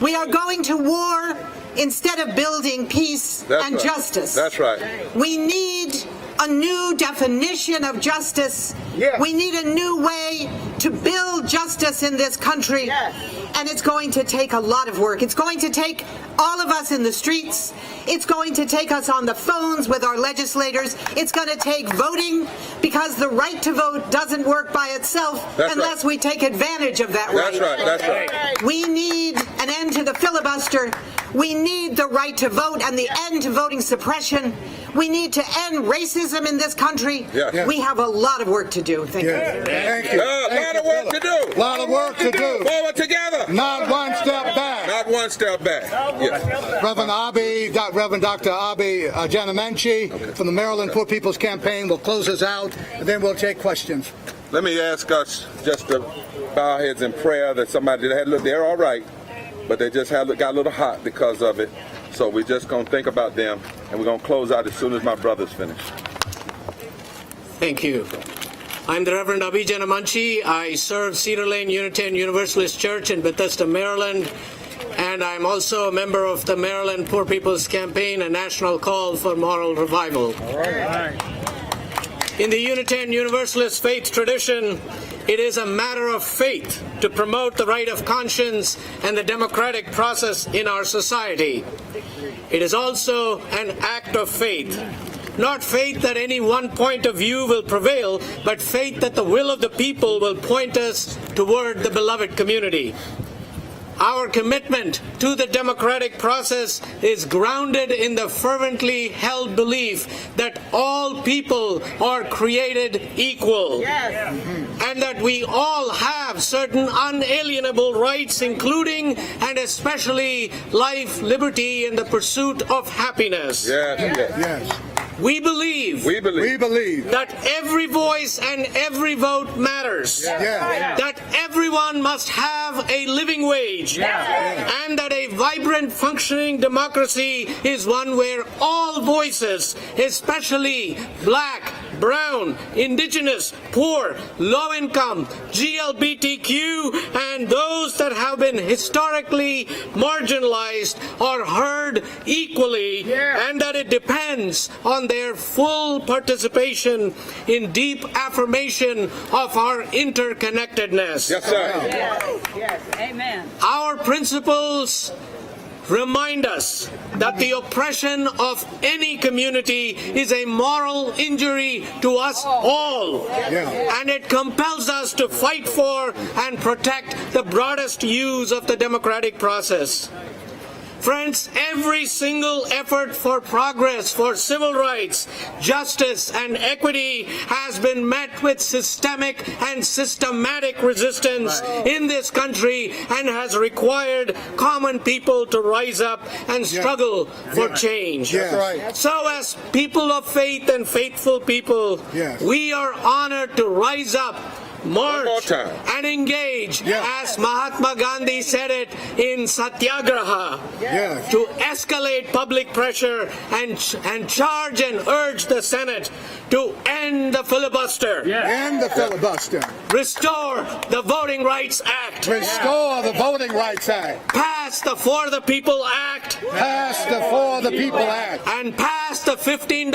We are going to war instead of building peace and justice. That's right. We need a new definition of justice. Yes. We need a new way to build justice in this country. Yes. And it's going to take a lot of work. It's going to take all of us in the streets. It's going to take us on the phones with our legislators. It's going to take voting, because the right to vote doesn't work by itself unless we take advantage of that right. That's right. We need an end to the filibuster. We need the right to vote and the end to voting suppression. We need to end racism in this country. Yes. We have a lot of work to do. Thank you. Thank you. A lot of work to do. A lot of work to do. Forward together. Not one step back. Not one step back. Yes. Reverend Dr. Abi Janamenchi from the Maryland Poor People's Campaign will close us out, and then we'll take questions. Let me ask us just to bow our heads in prayer that somebody that had looked, they're all right, but they just got a little hot because of it. So we're just going to think about them, and we're going to close out as soon as my brother's finished. Thank you. I'm the Reverend Abi Janamenchi. I serve Cedar Lane Unitarian Universalist Church in Bethesda, Maryland, and I'm also a member of the Maryland Poor People's Campaign, a national call for moral revival. All right. In the Unitarian Universalist faith tradition, it is a matter of faith to promote the right of conscience and the democratic process in our society. It is also an act of faith. Not faith that any one point of view will prevail, but faith that the will of the people will point us toward the beloved community. Our commitment to the democratic process is grounded in the fervently held belief that all people are created equal, and that we all have certain unalienable rights, including and especially life, liberty, and the pursuit of happiness. Yes. We believe that every voice and every vote matters, that everyone must have a living wage, and that a vibrant, functioning democracy is one where all voices, especially black, brown, indigenous, poor, low-income, GLBTQ, and those that have been historically marginalized are heard equally, and that it depends on their full participation in deep affirmation of our interconnectedness. Yes, sir. Yes. Amen. Our principles remind us that the oppression of any community is a moral injury to us all, and it compels us to fight for and protect the broadest use of the democratic process. Friends, every single effort for progress, for civil rights, justice, and equity has been met with systemic and systematic resistance in this country, and has required common people to rise up and struggle for change. So as people of faith and faithful people, we are honored to rise up, march, and engage, as Mahatma Gandhi said it in Satyagraha, to escalate public pressure and charge and urge the Senate to end the filibuster. End the filibuster. Restore the Voting Rights Act. Restore the Voting Rights Act. Pass the For the People Act. Pass the For the People Act. And pass the $15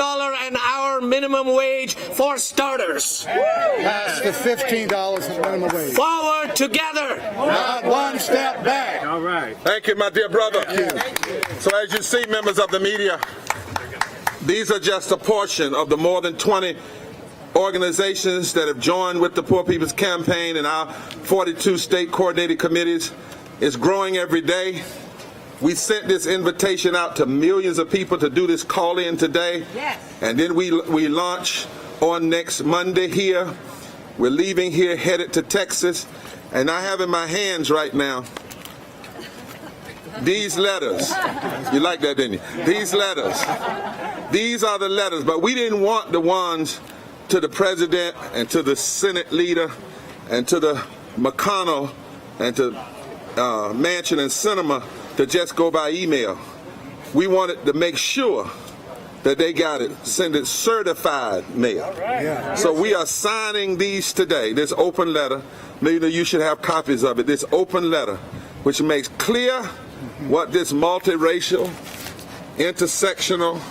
an hour minimum wage for starters. Pass the $15 minimum wage. Forward together. Not one step back. All right. Thank you, my dear brother. So as you see, members of the media, these are just a portion of the more than 20 organizations that have joined with the Poor People's Campaign and our 42 state coordinated committees. It's growing every day. We sent this invitation out to millions of people to do this call-in today. And then we launch on next Monday here. We're leaving here, headed to Texas. And I have in my hands right now these letters. You like that, didn't you? These letters. These are the letters, but we didn't want the ones to the president and to the Senate leader and to the McConnell and to Manchin and Sinema to just go by email. We wanted to make sure that they got it, send it certified mail. So we are signing these today, this open letter. Maybe you should have copies of it, this open letter, which makes clear what this multiracial, intersectional,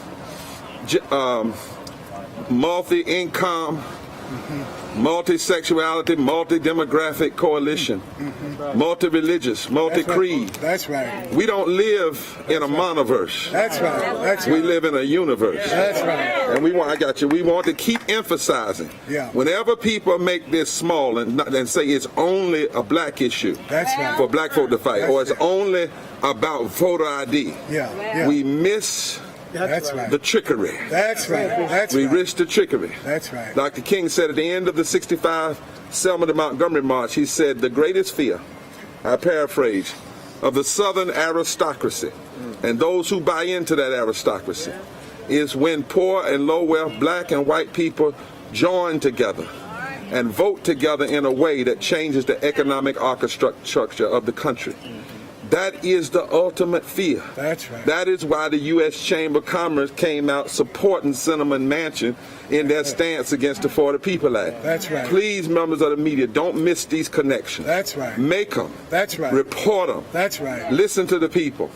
multi-income, multi-sexuality, multi-demographic coalition, multi-religious, multi-creed. That's right. We don't live in a monoverse. That's right. That's right. We live in a universe. That's right. And we want to keep emphasizing. Yeah. Whenever people make this small and say it's only a black issue. That's right. For black folk to fight, or it's only about voter ID. Yeah. We miss That's right. the trickery. That's right. That's we right. risk the trickery. That's right. Dr. King said at the end of the 65 Selma to Montgomery March, he said, the greatest fear, I paraphrase, of the Southern aristocracy and those who buy into that aristocracy is when poor and low wealth black and white people join together and vote together in a way that changes the economic structure of the country. That is the ultimate fear. That's right. That is why the U.S. Chamber of Commerce came out supporting Cinnamon Manchin in their stance against the For the People Act. That's right. Please, members of the media, don't miss these connections. That's right. Make them. That's right. Report them. That's right. Listen to the people.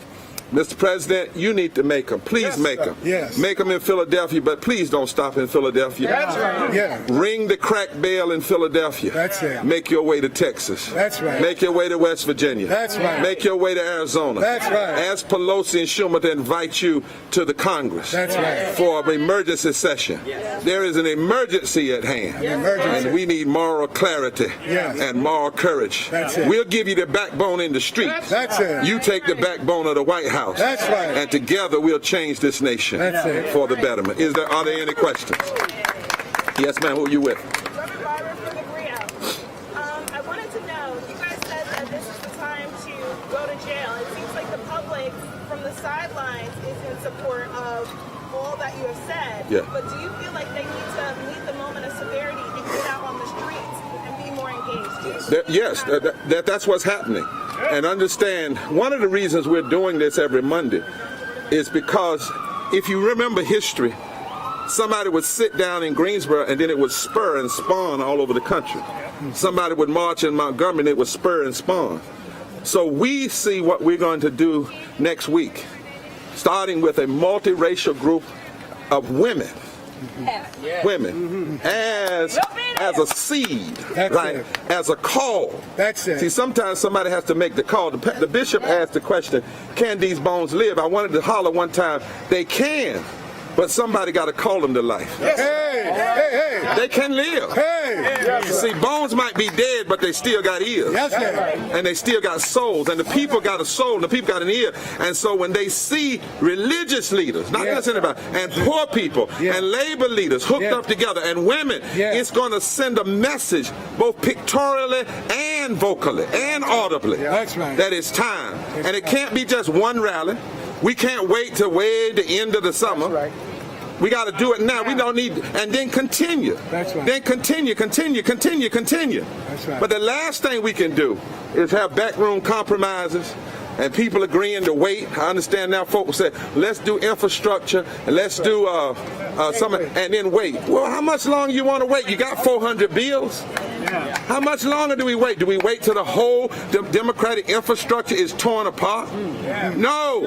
Mr. President, you need to make them. Please make them. Yes. Make them in Philadelphia, but please don't stop in Philadelphia. That's right. Yeah. Ring the crack bell in Philadelphia. That's it. Make your way to Texas. That's right. Make your way to West Virginia. That's right. Make your way to Arizona. That's right. Ask Pelosi and Schumer to invite you to the Congress. That's right. For an emergency session. There is an emergency at hand. An emergency. And we need moral clarity and moral courage. That's it. We'll give you the backbone in the streets. That's it. You take the backbone of the White House. That's right. And together we'll change this nation for the betterment. Are there any questions? Yes, ma'am. Who are you with? I wanted to know, you guys said that this is the time to go to jail. It seems like the public from the sidelines is in support of all that you have said. Yeah. But do you feel like they need to meet the moment of severity and get out on the streets and be more engaged? Yes, that's what's happening. And understand, one of the reasons we're doing this every Monday is because if you remember history, somebody would sit down in Greensboro and then it would spur and spawn all over the country. Somebody would march in Montgomery and it would spur and spawn. So we see what we're going to do next week, starting with a multiracial group of women. Women as a seed, right? As a call. That's it. See, sometimes somebody has to make the call. The bishop asked the question, can these bones live? I wanted to holler one time, they can, but somebody got to call them to life. Hey. They can live. Hey. See, bones might be dead, but they still got ears. Yes, and they still got souls. And the people got a soul, and the people got an ear. And so when they see religious leaders, not just anybody, and poor people, and labor leaders hooked up together, and women, it's going to send a message, both pictorially and vocally and audibly, that it's time. And it can't be just one rally. We can't wait till way the end of the summer. We got to do it now. We don't need, and then continue. Then continue. That's right. But the last thing we can do is have backroom compromises and people agreeing to wait. I understand now folks say, let's do infrastructure, and let's do something, and then wait. Well, how much longer you want to wait? You got 400 bills. How much longer do we wait? Do we wait till the whole democratic infrastructure is torn apart? No,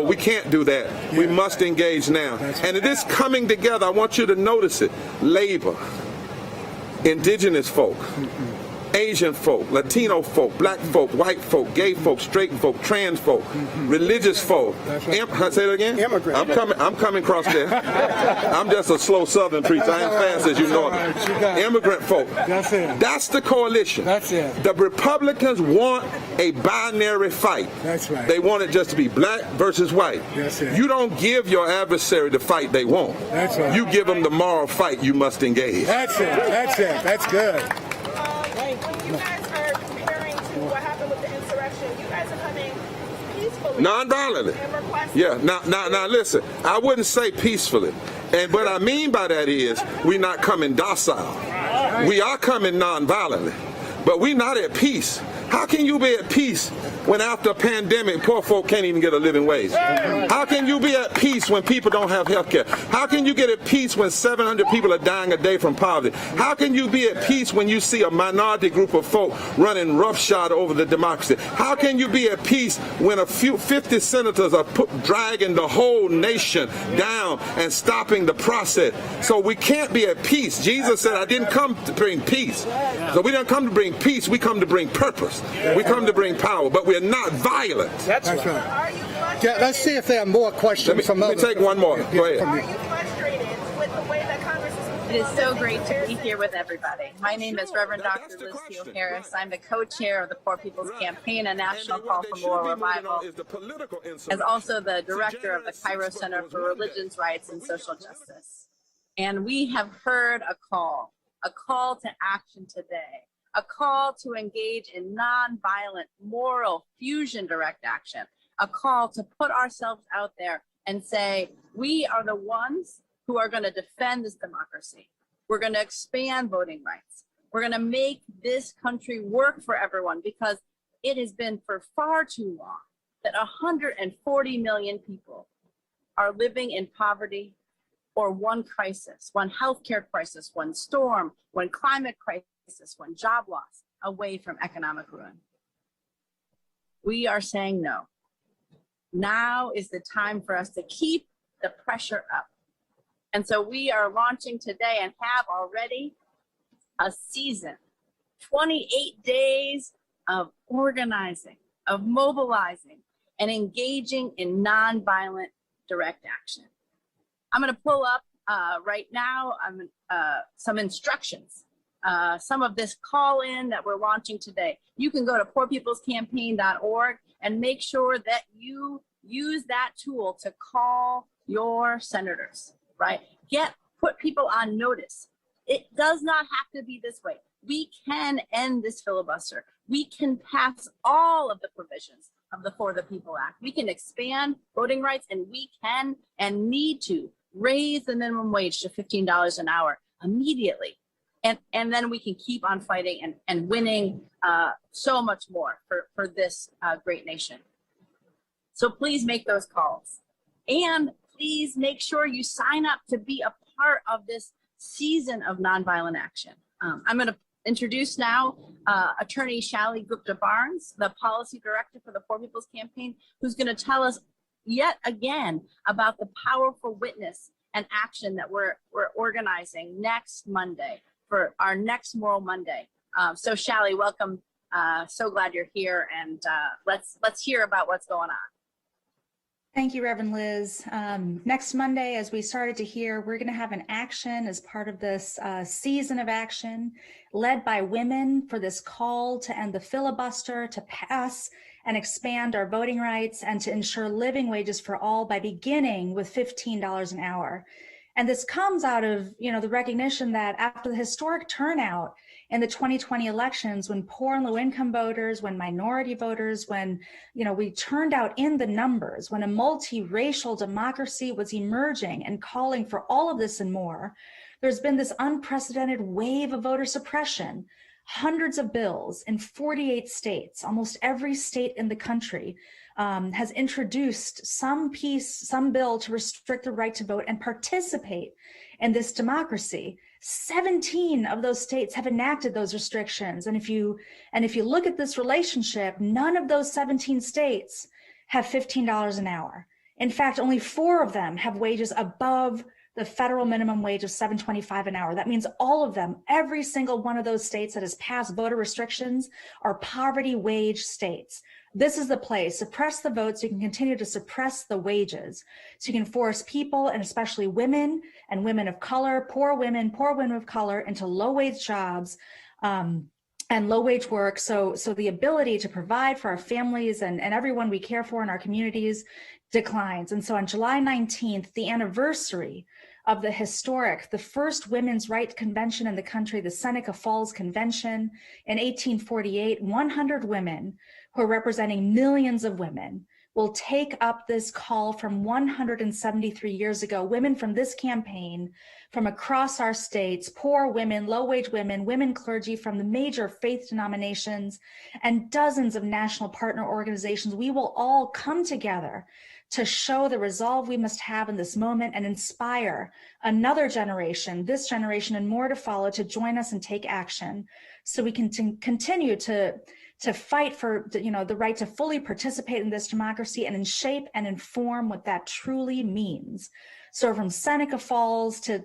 we can't do that. We must engage now. And it is coming together. I want you to notice it. Labor, indigenous folk, Asian folk, Latino folk, black folk, white folk, gay folk, straight folk, trans folk, religious folk. Say it again? Immigrant. I'm coming across there. I'm just a slow southern preacher. I ain't fast as you know. Immigrant folk. That's the coalition. The Republicans want a binary fight. They want it just to be black versus white. You don't give your adversary the fight they want. You give them the moral fight you must engage. That's it. That's good. When you guys are comparing to what happened with the insurrection, you guys are coming peacefully. Non-violently. And requesting. Yeah. Now listen, I wouldn't say peacefully. And what I mean by that is we're not coming docile. We are coming non-violently. But we're not at peace. How can you be at peace when after a pandemic, poor folk can't even get a living wage? How can you be at peace when people don't have health care? How can you get at peace when 700 people are dying a day from poverty? How can you be at peace when you see a minority group of folk running roughshod over the democracy? How can you be at peace when a few 50 senators are dragging the whole nation down and stopping the process? So we can't be at peace. Jesus said, I didn't come to bring peace. So we don't come to bring peace, we come to bring purpose. We come to bring power, but we're not violent. That's right. Yeah, let's see if there are more questions. Let me take one more. Go ahead. Are you frustrated with the way that Congress is moving? It is so great to be here with everybody. My name is Reverend Dr. Liz Theo Harris. I'm the co-chair of the Poor People's Campaign, a national call for moral revival, as also the director of the Cairo Center for Religions, Rights, and Social Justice. And we have heard a call to action today, a call to engage in nonviolent, moral, fusion direct action, a call to put ourselves out there and say, we are the ones who are going to defend this democracy. We're going to expand voting rights. We're going to make this country work for everyone, because it has been for far too long that 140 million people are living in poverty, or one crisis, one healthcare crisis, one storm, one climate crisis, one job loss away from economic ruin. We are saying no. Now is the time for us to keep the pressure up. And so we are launching today and have already a season, 28 days of organizing, of mobilizing, and engaging in nonviolent direct action. I'm going to pull up right now some instructions, some of this call-in that we're launching today. You can go to poorpeoplescampaign.org and make sure that you use that tool to call your senators, right? Put people on notice. It does not have to be this way. We can end this filibuster. We can pass all of the provisions of the For the People Act. We can expand voting rights, and we can and need to raise the minimum wage to $15 an hour immediately. And then we can keep on fighting and winning so much more for this great nation. So please make those calls. And please make sure you sign up to be a part of this season of nonviolent action. I'm going to introduce now Attorney Shally Gupta-Barnes, the Policy Director for the Poor People's Campaign, who's going to tell us yet again about the powerful witness and action that we're organizing next Monday for our next Moral Monday. So Shally, welcome. So glad you're here, and let's hear about what's going on. Thank you, Reverend Liz. Next Monday, as we started to hear, we're going to have an action as part of this season of action led by women for this call to end the filibuster, to pass and expand our voting rights, and to ensure living wages for all by beginning with $15 an hour. And this comes out of, the recognition that after the historic turnout in the 2020 elections, when poor and low income voters, when minority voters, when, we turned out in the numbers, when a multiracial democracy was emerging and calling for all of this and more, there's been this unprecedented wave of voter suppression. Hundreds of bills in 48 states, almost every state in the country has introduced some bill to restrict the right to vote and participate in this democracy. 17 of those states have enacted those restrictions. And if you look at this relationship, none of those 17 states have $15 an hour. In fact, only 4 of them have wages above the federal minimum wage of $7.25 an hour. That means all of them, every single one of those states that has passed voter restrictions, are poverty wage states. This is the place. Suppress the vote so you can continue to suppress the wages. So you can force people, and especially women and women of color, poor women of color, into low wage jobs and low wage work. So the ability to provide for our families and everyone we care for in our communities declines. And so on July 19th, the anniversary of the first women's rights convention in the country, the Seneca Falls Convention in 1848, 100 women who are representing millions of women will take up this call from 173 years ago. Women from this campaign, from across our states, poor women, low-wage women, women clergy from the major faith denominations, and dozens of national partner organizations, we will all come together to show the resolve we must have in this moment and inspire another generation, this generation and more to follow, to join us and take action so we can continue to fight for the right to fully participate in this democracy and shape and inform what that truly means. So from Seneca Falls to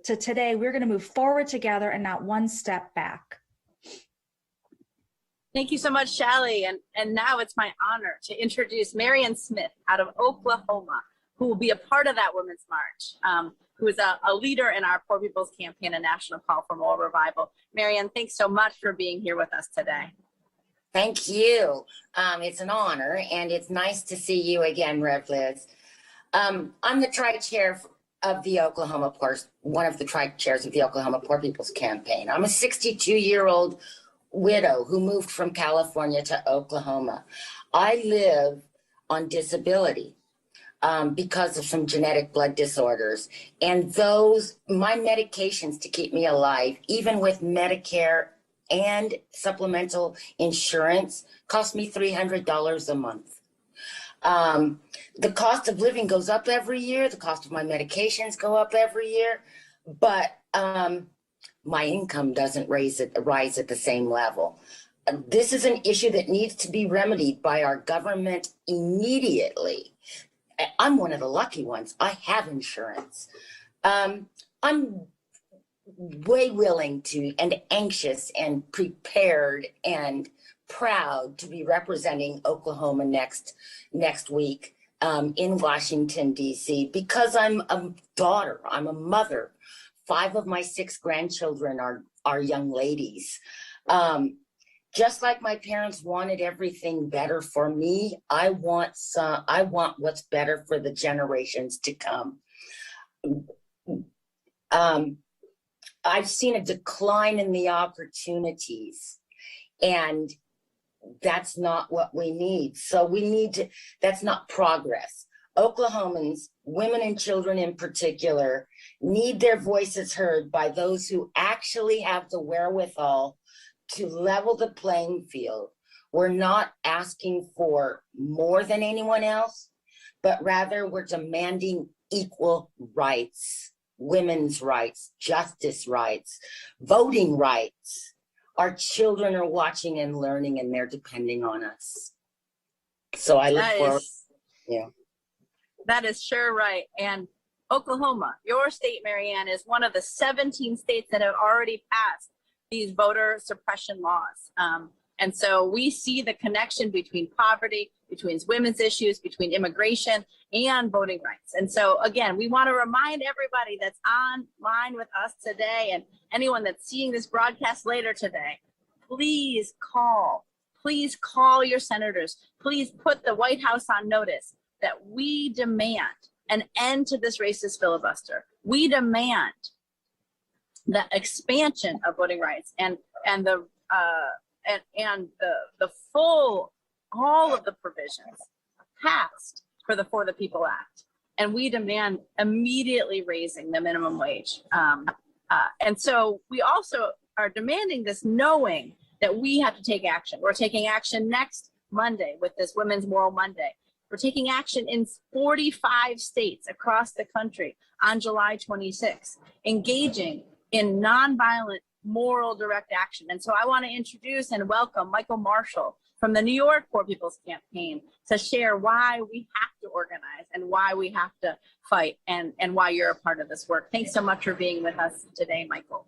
today, we're going to move forward together and not one step back. Thank you so much, Shally. And now it's my honor to introduce Marianne Smith out of Oklahoma, who will be a part of that Women's March, who is a leader in our Poor People's Campaign, a national call for moral revival. Marianne, thanks so much for being here with us today. Thank you. It's an honor, and it's nice to see you again, Rev Liz. I'm the tri-chair of the Oklahoma Poor, one of the tri-chairs of the Oklahoma Poor People's Campaign. I'm a 62-year-old widow who moved from California to Oklahoma. I live on disability because of some genetic blood disorders, and my medications to keep me alive, even with Medicare and supplemental insurance, cost me $300 a month. The cost of living goes up every year. The cost of my medications go up every year, but my income doesn't rise at the same level. This is an issue that needs to be remedied by our government immediately. I'm one of the lucky ones. I have insurance. I'm way willing to and anxious and prepared and proud to be representing Oklahoma next week in Washington, D.C., because I'm a daughter, I'm a mother. 5 of my 6 grandchildren are young ladies. Just like my parents wanted everything better for me, I want what's better for the generations to come. I've seen a decline in the opportunities, and that's not what we need. So that's not progress. Oklahomans, women and children in particular, need their voices heard by those who actually have the wherewithal to level the playing field. We're not asking for more than anyone else, but rather we're demanding equal rights, women's rights, justice rights, voting rights. Our children are watching and learning, and they're depending on us. So I look forward. Yeah. That is sure right. And Oklahoma, your state, Marianne, is one of the 17 states that have already passed these voter suppression laws. And so we see the connection between poverty, between women's issues, between immigration and voting rights. And so, again, we want to remind everybody that's online with us today and anyone that's seeing this broadcast later today, please call your senators. Please put the White House on notice that we demand an end to this racist filibuster. We demand the expansion of voting rights and the full, all of the provisions passed for the People Act. And we demand immediately raising the minimum wage. And so we also are demanding this, knowing that we have to take action. We're taking action next Monday with this Women's Moral Monday. We're taking action in 45 states across the country on July 26th, engaging in nonviolent moral direct action. And so I want to introduce and welcome Michael Marshall from the New York Poor People's Campaign to share why we have to organize and why we have to fight and why you're a part of this work. Thanks so much for being with us today, Michael.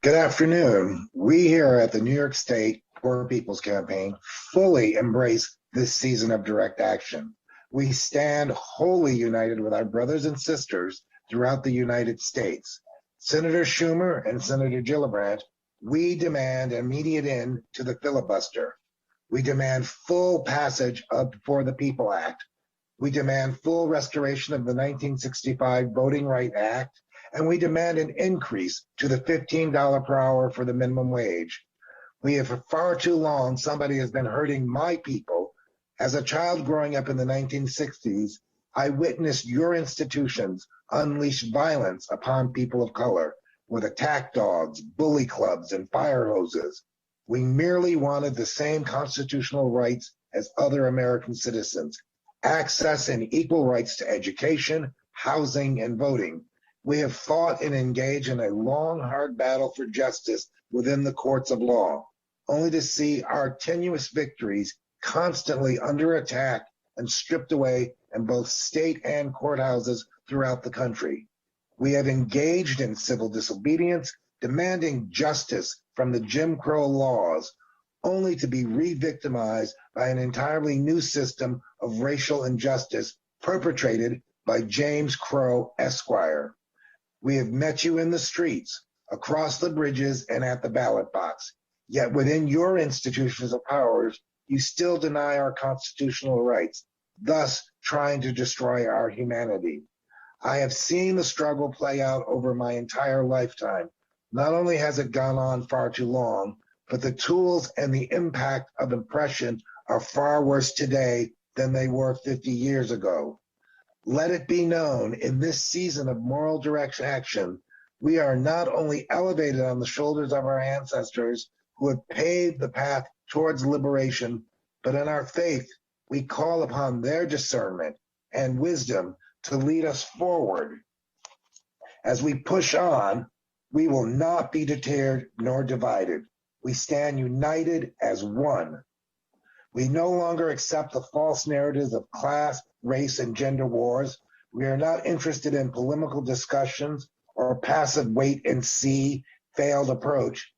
Good afternoon. We here at the New York State Poor People's Campaign fully embrace this season of direct action. We stand wholly united with our brothers and sisters throughout the United States. Senator Schumer and Senator Gillibrand, we demand immediate end to the filibuster. We demand full passage of For the People Act. We demand full restoration of the 1965 Voting Rights Act, and we demand an increase to the $15 per hour for the minimum wage. We have for far too long, somebody has been hurting my people As a child growing up in the 1960s, I witnessed your institutions unleash violence upon people of color with attack dogs, bully clubs, and fire hoses. We merely wanted the same constitutional rights as other American citizens, access and equal rights to education, housing, and voting. We have fought and engaged in a long, hard battle for justice within the courts of law, only to see our tenuous victories constantly under attack and stripped away in both state and courthouses throughout the country. We have engaged in civil disobedience, demanding justice from the Jim Crow laws, only to be re-victimized by an entirely new system of racial injustice perpetrated by James Crow Esquire. We have met you in the streets, across the bridges, and at the ballot box. Yet within your institutions of powers, you still deny our constitutional rights, thus trying to destroy our humanity. I have seen the struggle play out over my entire lifetime. Not only has it gone on far too long, but the tools and the impact of oppression are far worse today than they were 50 years ago. Let it be known, in this season of moral direct action, we are not only elevated on the shoulders of our ancestors who have paved the path towards liberation, but in our faith, we call upon their discernment and wisdom to lead us forward. As we push on, we will not be deterred nor divided. We stand united as one. We no longer accept the false narratives of class, race, and gender wars. We are not interested in polemical discussions or passive wait and see failed approach.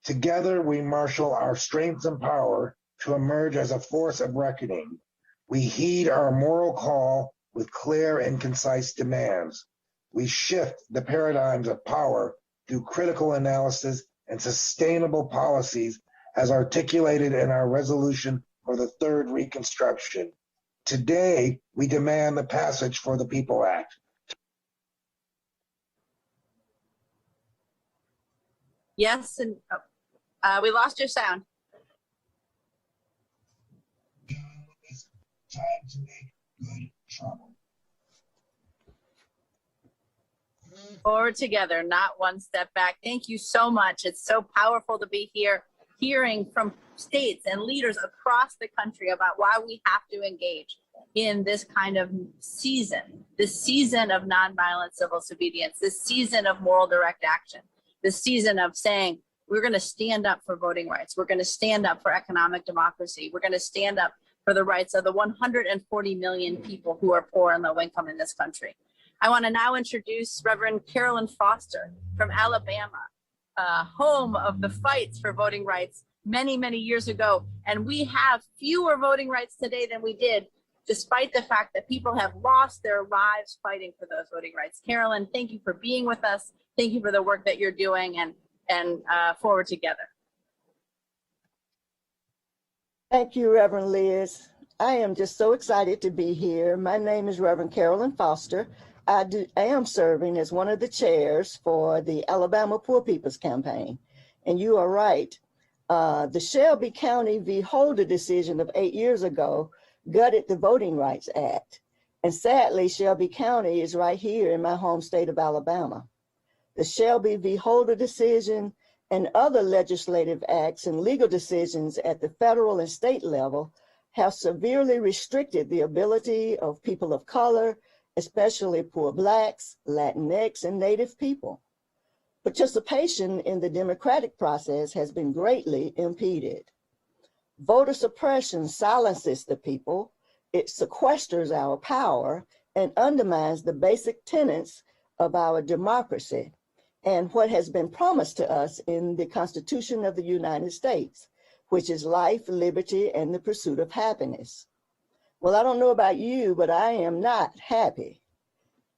Together, we marshal our strengths and power to emerge as a force of reckoning. We heed our moral call with clear and concise demands. We shift the paradigms of power through critical analysis and sustainable policies as articulated in our resolution for the third Reconstruction. Today, we demand the passage for the People Act. Yes, and we lost your sound. Time to make good trouble. Forward together, not one step back. Thank you so much. It's so powerful to be here, hearing from states and leaders across the country about why we have to engage in this kind of season, this season of nonviolent civil disobedience, this season of moral direct action, this season of saying, we're going to stand up for voting rights. We're going to stand up for economic democracy. We're going to stand up for the rights of the 140 million people who are poor and low income in this country. I want to now introduce Reverend Carolyn Foster from Alabama, home of the fights for voting rights many, many years ago. And we have fewer voting rights today than we did, despite the fact that people have lost their lives fighting for those voting rights. Carolyn, thank you for being with us. Thank you for the work that you're doing, and forward together. Thank you, Reverend Liz. I am just so excited to be here. My name is Reverend Carolyn Foster. I am serving as one of the chairs for the Alabama Poor People's Campaign. And you are right. The Shelby County v. Holder decision of 8 years ago gutted the Voting Rights Act. And sadly, Shelby County is right here in my home state of Alabama. The Shelby v. Holder decision and other legislative acts and legal decisions at the federal and state level have severely restricted the ability of people of color, especially poor Blacks, Latinx, and Native people. Participation in the democratic process has been greatly impeded. Voter suppression silences the people, it sequesters our power, and undermines the basic tenets of our democracy and what has been promised to us in the Constitution of the United States, which is life, liberty, and the pursuit of happiness. Well, I don't know about you, but I am not happy.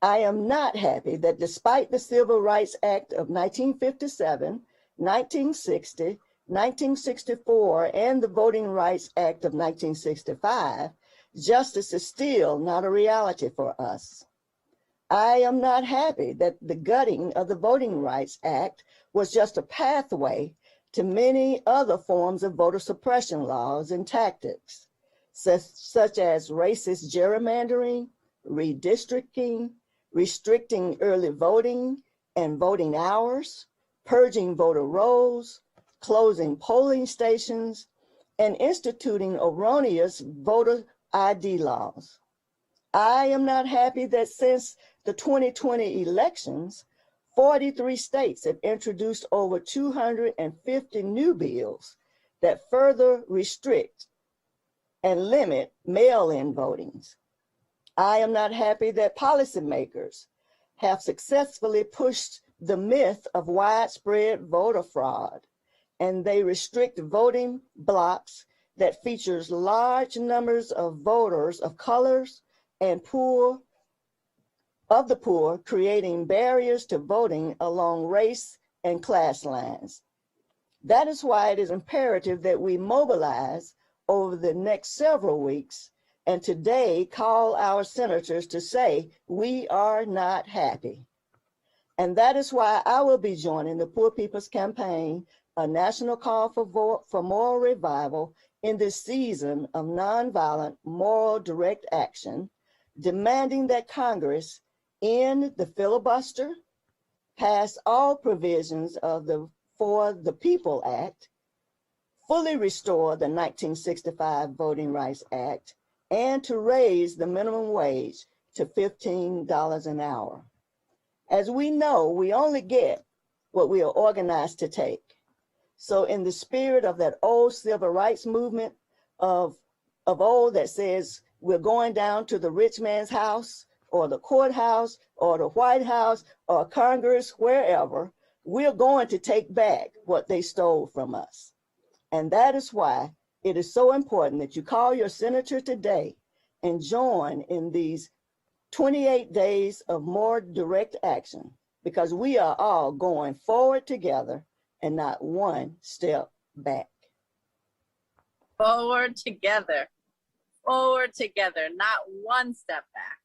I am not happy that despite the Civil Rights Act of 1957, 1960, 1964, and the Voting Rights Act of 1965, justice is still not a reality for us. I am not happy that the gutting of the Voting Rights Act was just a pathway to many other forms of voter suppression laws and tactics. such as racist gerrymandering, redistricting, restricting early voting and voting hours, purging voter rolls, closing polling stations, and instituting erroneous voter ID laws. I am not happy that since the 2020 elections, 43 states have introduced over 250 new bills that further restrict and limit mail-in votings. I am not happy that policymakers have successfully pushed the myth of widespread voter fraud, and they restrict voting blocks that features large numbers of voters of colors and the poor, creating barriers to voting along race and class lines. That is why it is imperative that we mobilize over the next several weeks and today call our senators to say we are not happy. And that is why I will be joining the Poor People's Campaign, a national call for moral revival in this season of nonviolent, moral, direct action, demanding that Congress end the filibuster, pass all provisions of the For the People Act, fully restore the 1965 Voting Rights Act, and to raise the minimum wage to $15 an hour. As we know, we only get what we are organized to take. So in the spirit of that old civil rights movement of old that says we're going down to the rich man's house or the courthouse or the White House or Congress, wherever, we're going to take back what they stole from us. And that is why it is so important that you call your senator today and join in these 28 days of more direct action, because we are all going forward together and not one step back. Forward together, not one step back.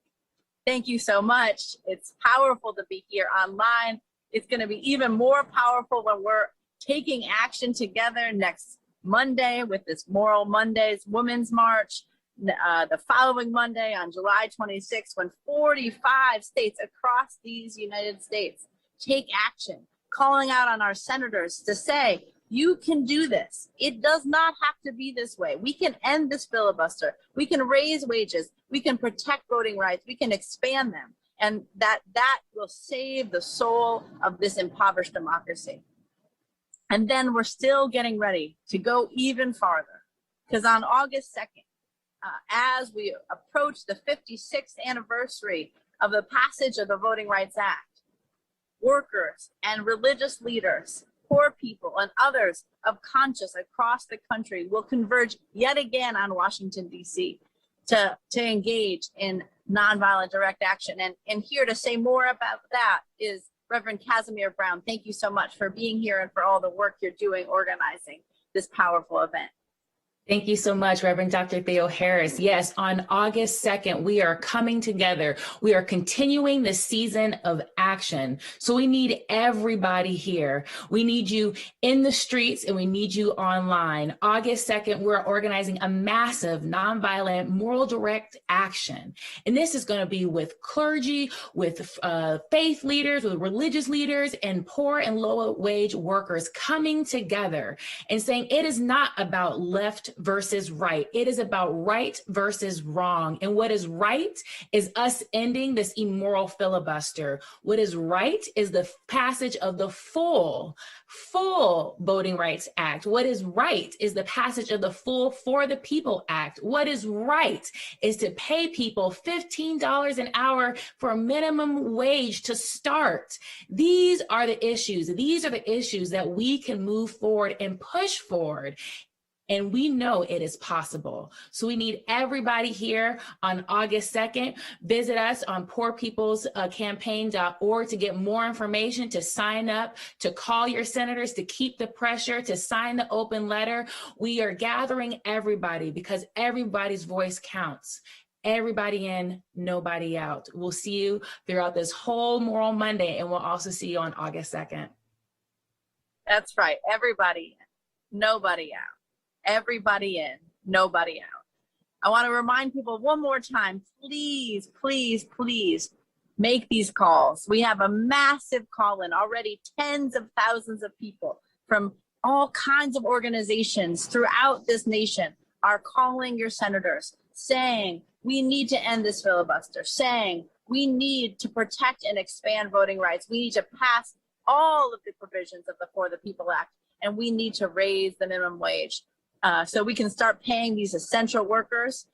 Thank you so much. It's powerful to be here online. It's going to be even more powerful when we're taking action together next Monday with this Moral Mondays Women's March, the following Monday on July 26th, when 45 states across these United States take action, calling out on our senators to say, you can do this. It does not have to be this way. We can end this filibuster. We can raise wages. We can protect voting rights. We can expand them. And that will save the soul of this impoverished democracy. And then we're still getting ready to go even farther. Because on August 2nd, as we approach the 56th anniversary of the passage of the Voting Rights Act, workers and religious leaders, poor people, and others of conscience across the country will converge yet again on Washington, D.C. to engage in nonviolent direct action. And here to say more about that is Reverend Casimir Brown. Thank you so much for being here and for all the work you're doing organizing this powerful event. Thank you so much, Reverend Dr. Theo Harris. Yes, on August 2nd, we are coming together. We are continuing the season of action. So we need everybody here. We need you in the streets and we need you online. August 2nd, we're organizing a massive nonviolent moral direct action. And this is going to be with clergy, with faith leaders, with religious leaders, and poor and low wage workers coming together and saying it is not about left versus right. It is about right versus wrong. And what is right is us ending this immoral filibuster. What is right is the passage of the full Voting Rights Act. What is right is the passage of the full For the People Act. What is right is to pay people $15 an hour for a minimum wage to start. These are the issues. These are the issues that we can move forward and push forward. And we know it is possible. So we need everybody here on August 2nd. Visit us on poorpeoplescampaign.org to get more information, to sign up, to call your senators, to keep the pressure, to sign the open letter. We are gathering everybody because everybody's voice counts. Everybody in, nobody out. We'll see you throughout this whole Moral Monday, and we'll also see you on August 2nd. That's right. Everybody in, nobody out. Everybody in, nobody out. I want to remind people one more time, please, please, please make these calls. We have a massive call-in already. Tens of thousands of people from all kinds of organizations throughout this nation are calling your senators, saying we need to end this filibuster, saying we need to protect and expand voting rights. We need to pass all of the provisions of the For the People Act, and we need to raise the minimum wage so we can start paying these essential workers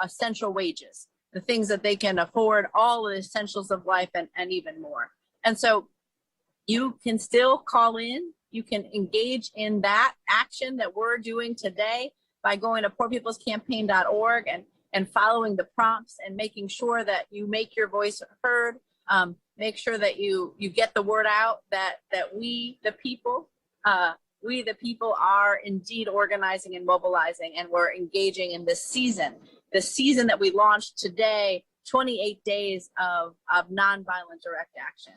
essential wages, the things that they can afford, all the essentials of life and even more. And so you can still call in. You can engage in that action that we're doing today by going to poorpeoplescampaign.org and following the prompts and making sure that you make your voice heard. Make sure that you get the word out that we the people are indeed organizing and mobilizing, and we're engaging in this season that we launched today, 28 days of nonviolent direct action.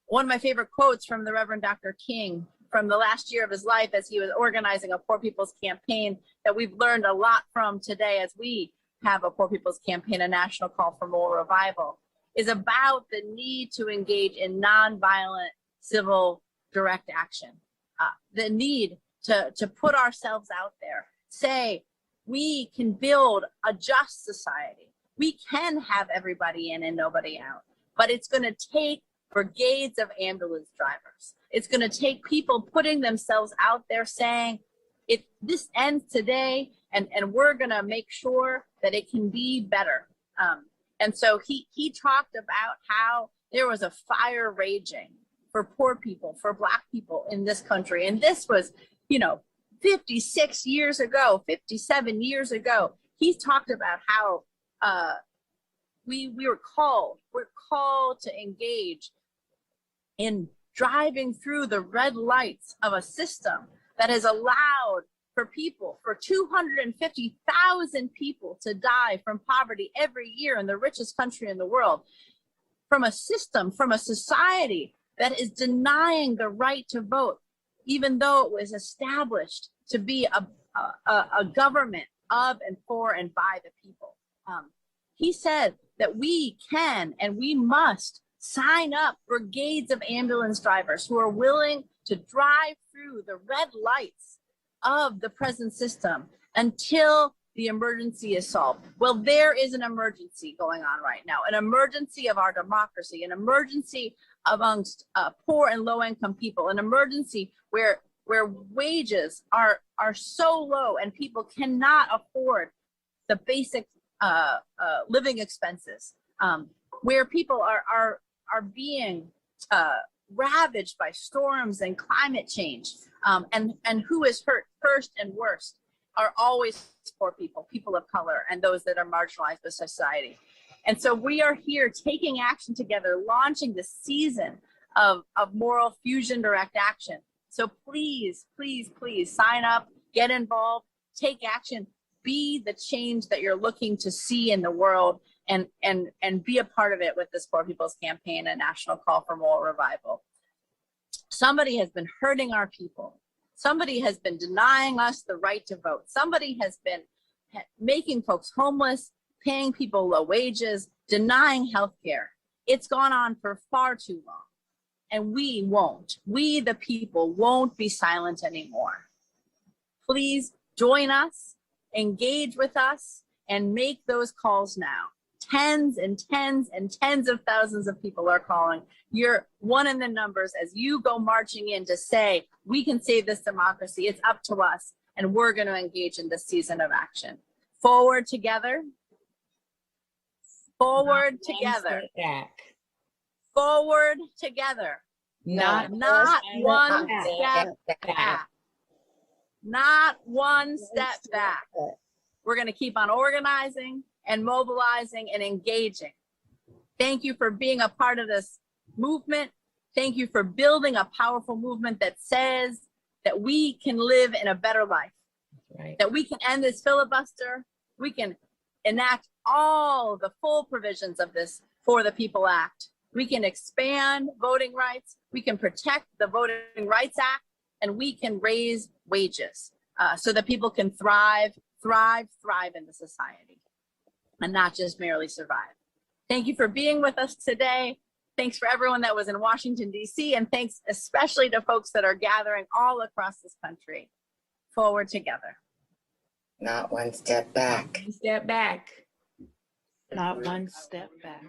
One of my favorite quotes from the Reverend Dr. King from the last year of his life as he was organizing a Poor People's Campaign that we've learned a lot from today as we have a Poor People's Campaign, a national call for more revival, is about the need to engage in nonviolent civil direct action. The need to put ourselves out there, say we can build a just society. We can have everybody in and nobody out, but it's going to take brigades of ambulance drivers. It's going to take people putting themselves out there saying, if this ends today, and we're going to make sure that it can be better. And so he talked about how there was a fire raging for poor people, for Black people in this country. And this was, 56 years ago, 57 years ago. He talked about how we're called to engage in driving through the red lights of a system that has allowed for 250,000 people to die from poverty every year in the richest country in the world, from a system, from a society that is denying the right to vote, even though it was established to be a government of and for and by the people. He said that we can and we must sign up brigades of ambulance drivers who are willing to drive through the red lights of the present system until the emergency is solved. Well, there is an emergency going on right now, an emergency of our democracy, an emergency amongst poor and low-income people, an emergency where wages are so low and people cannot afford the basic living expenses, where people are being ravaged by storms and climate change, and who is hurt first and worst are always poor people, people of color, and those that are marginalized by society. And so we are here taking action together, launching the season of moral fusion direct action. So please, please, please sign up, get involved, take action, be the change that you're looking to see in the world, and be a part of it with this Poor People's Campaign, a national call for moral revival. Somebody has been hurting our people. Somebody has been denying us the right to vote. Somebody has been making folks homeless, paying people low wages, denying health care. It's gone on for far too long. And we the people won't be silent anymore. Please join us, engage with us, and make those calls now. Tens and tens and tens of thousands of people are calling. You're one in the numbers as you go marching in to say, we can save this democracy. It's up to us. And we're going to engage in this season of action. Forward together. Forward together. Forward together. Not one step back. Not one step back. We're going to keep on organizing and mobilizing and engaging. Thank you for being a part of this movement. Thank you for building a powerful movement that says that we can live in a better life, that we can end this filibuster, we can enact all the full provisions of this For the People Act. We can expand voting rights, we can protect the Voting Rights Act, and we can raise wages so that people can thrive thrive in the society and not just merely survive. Thank you for being with us today. Thanks for everyone that was in Washington, D.C., and thanks especially to folks that are gathering all across this country. Forward together. Not one step back. Step back. Not one step back.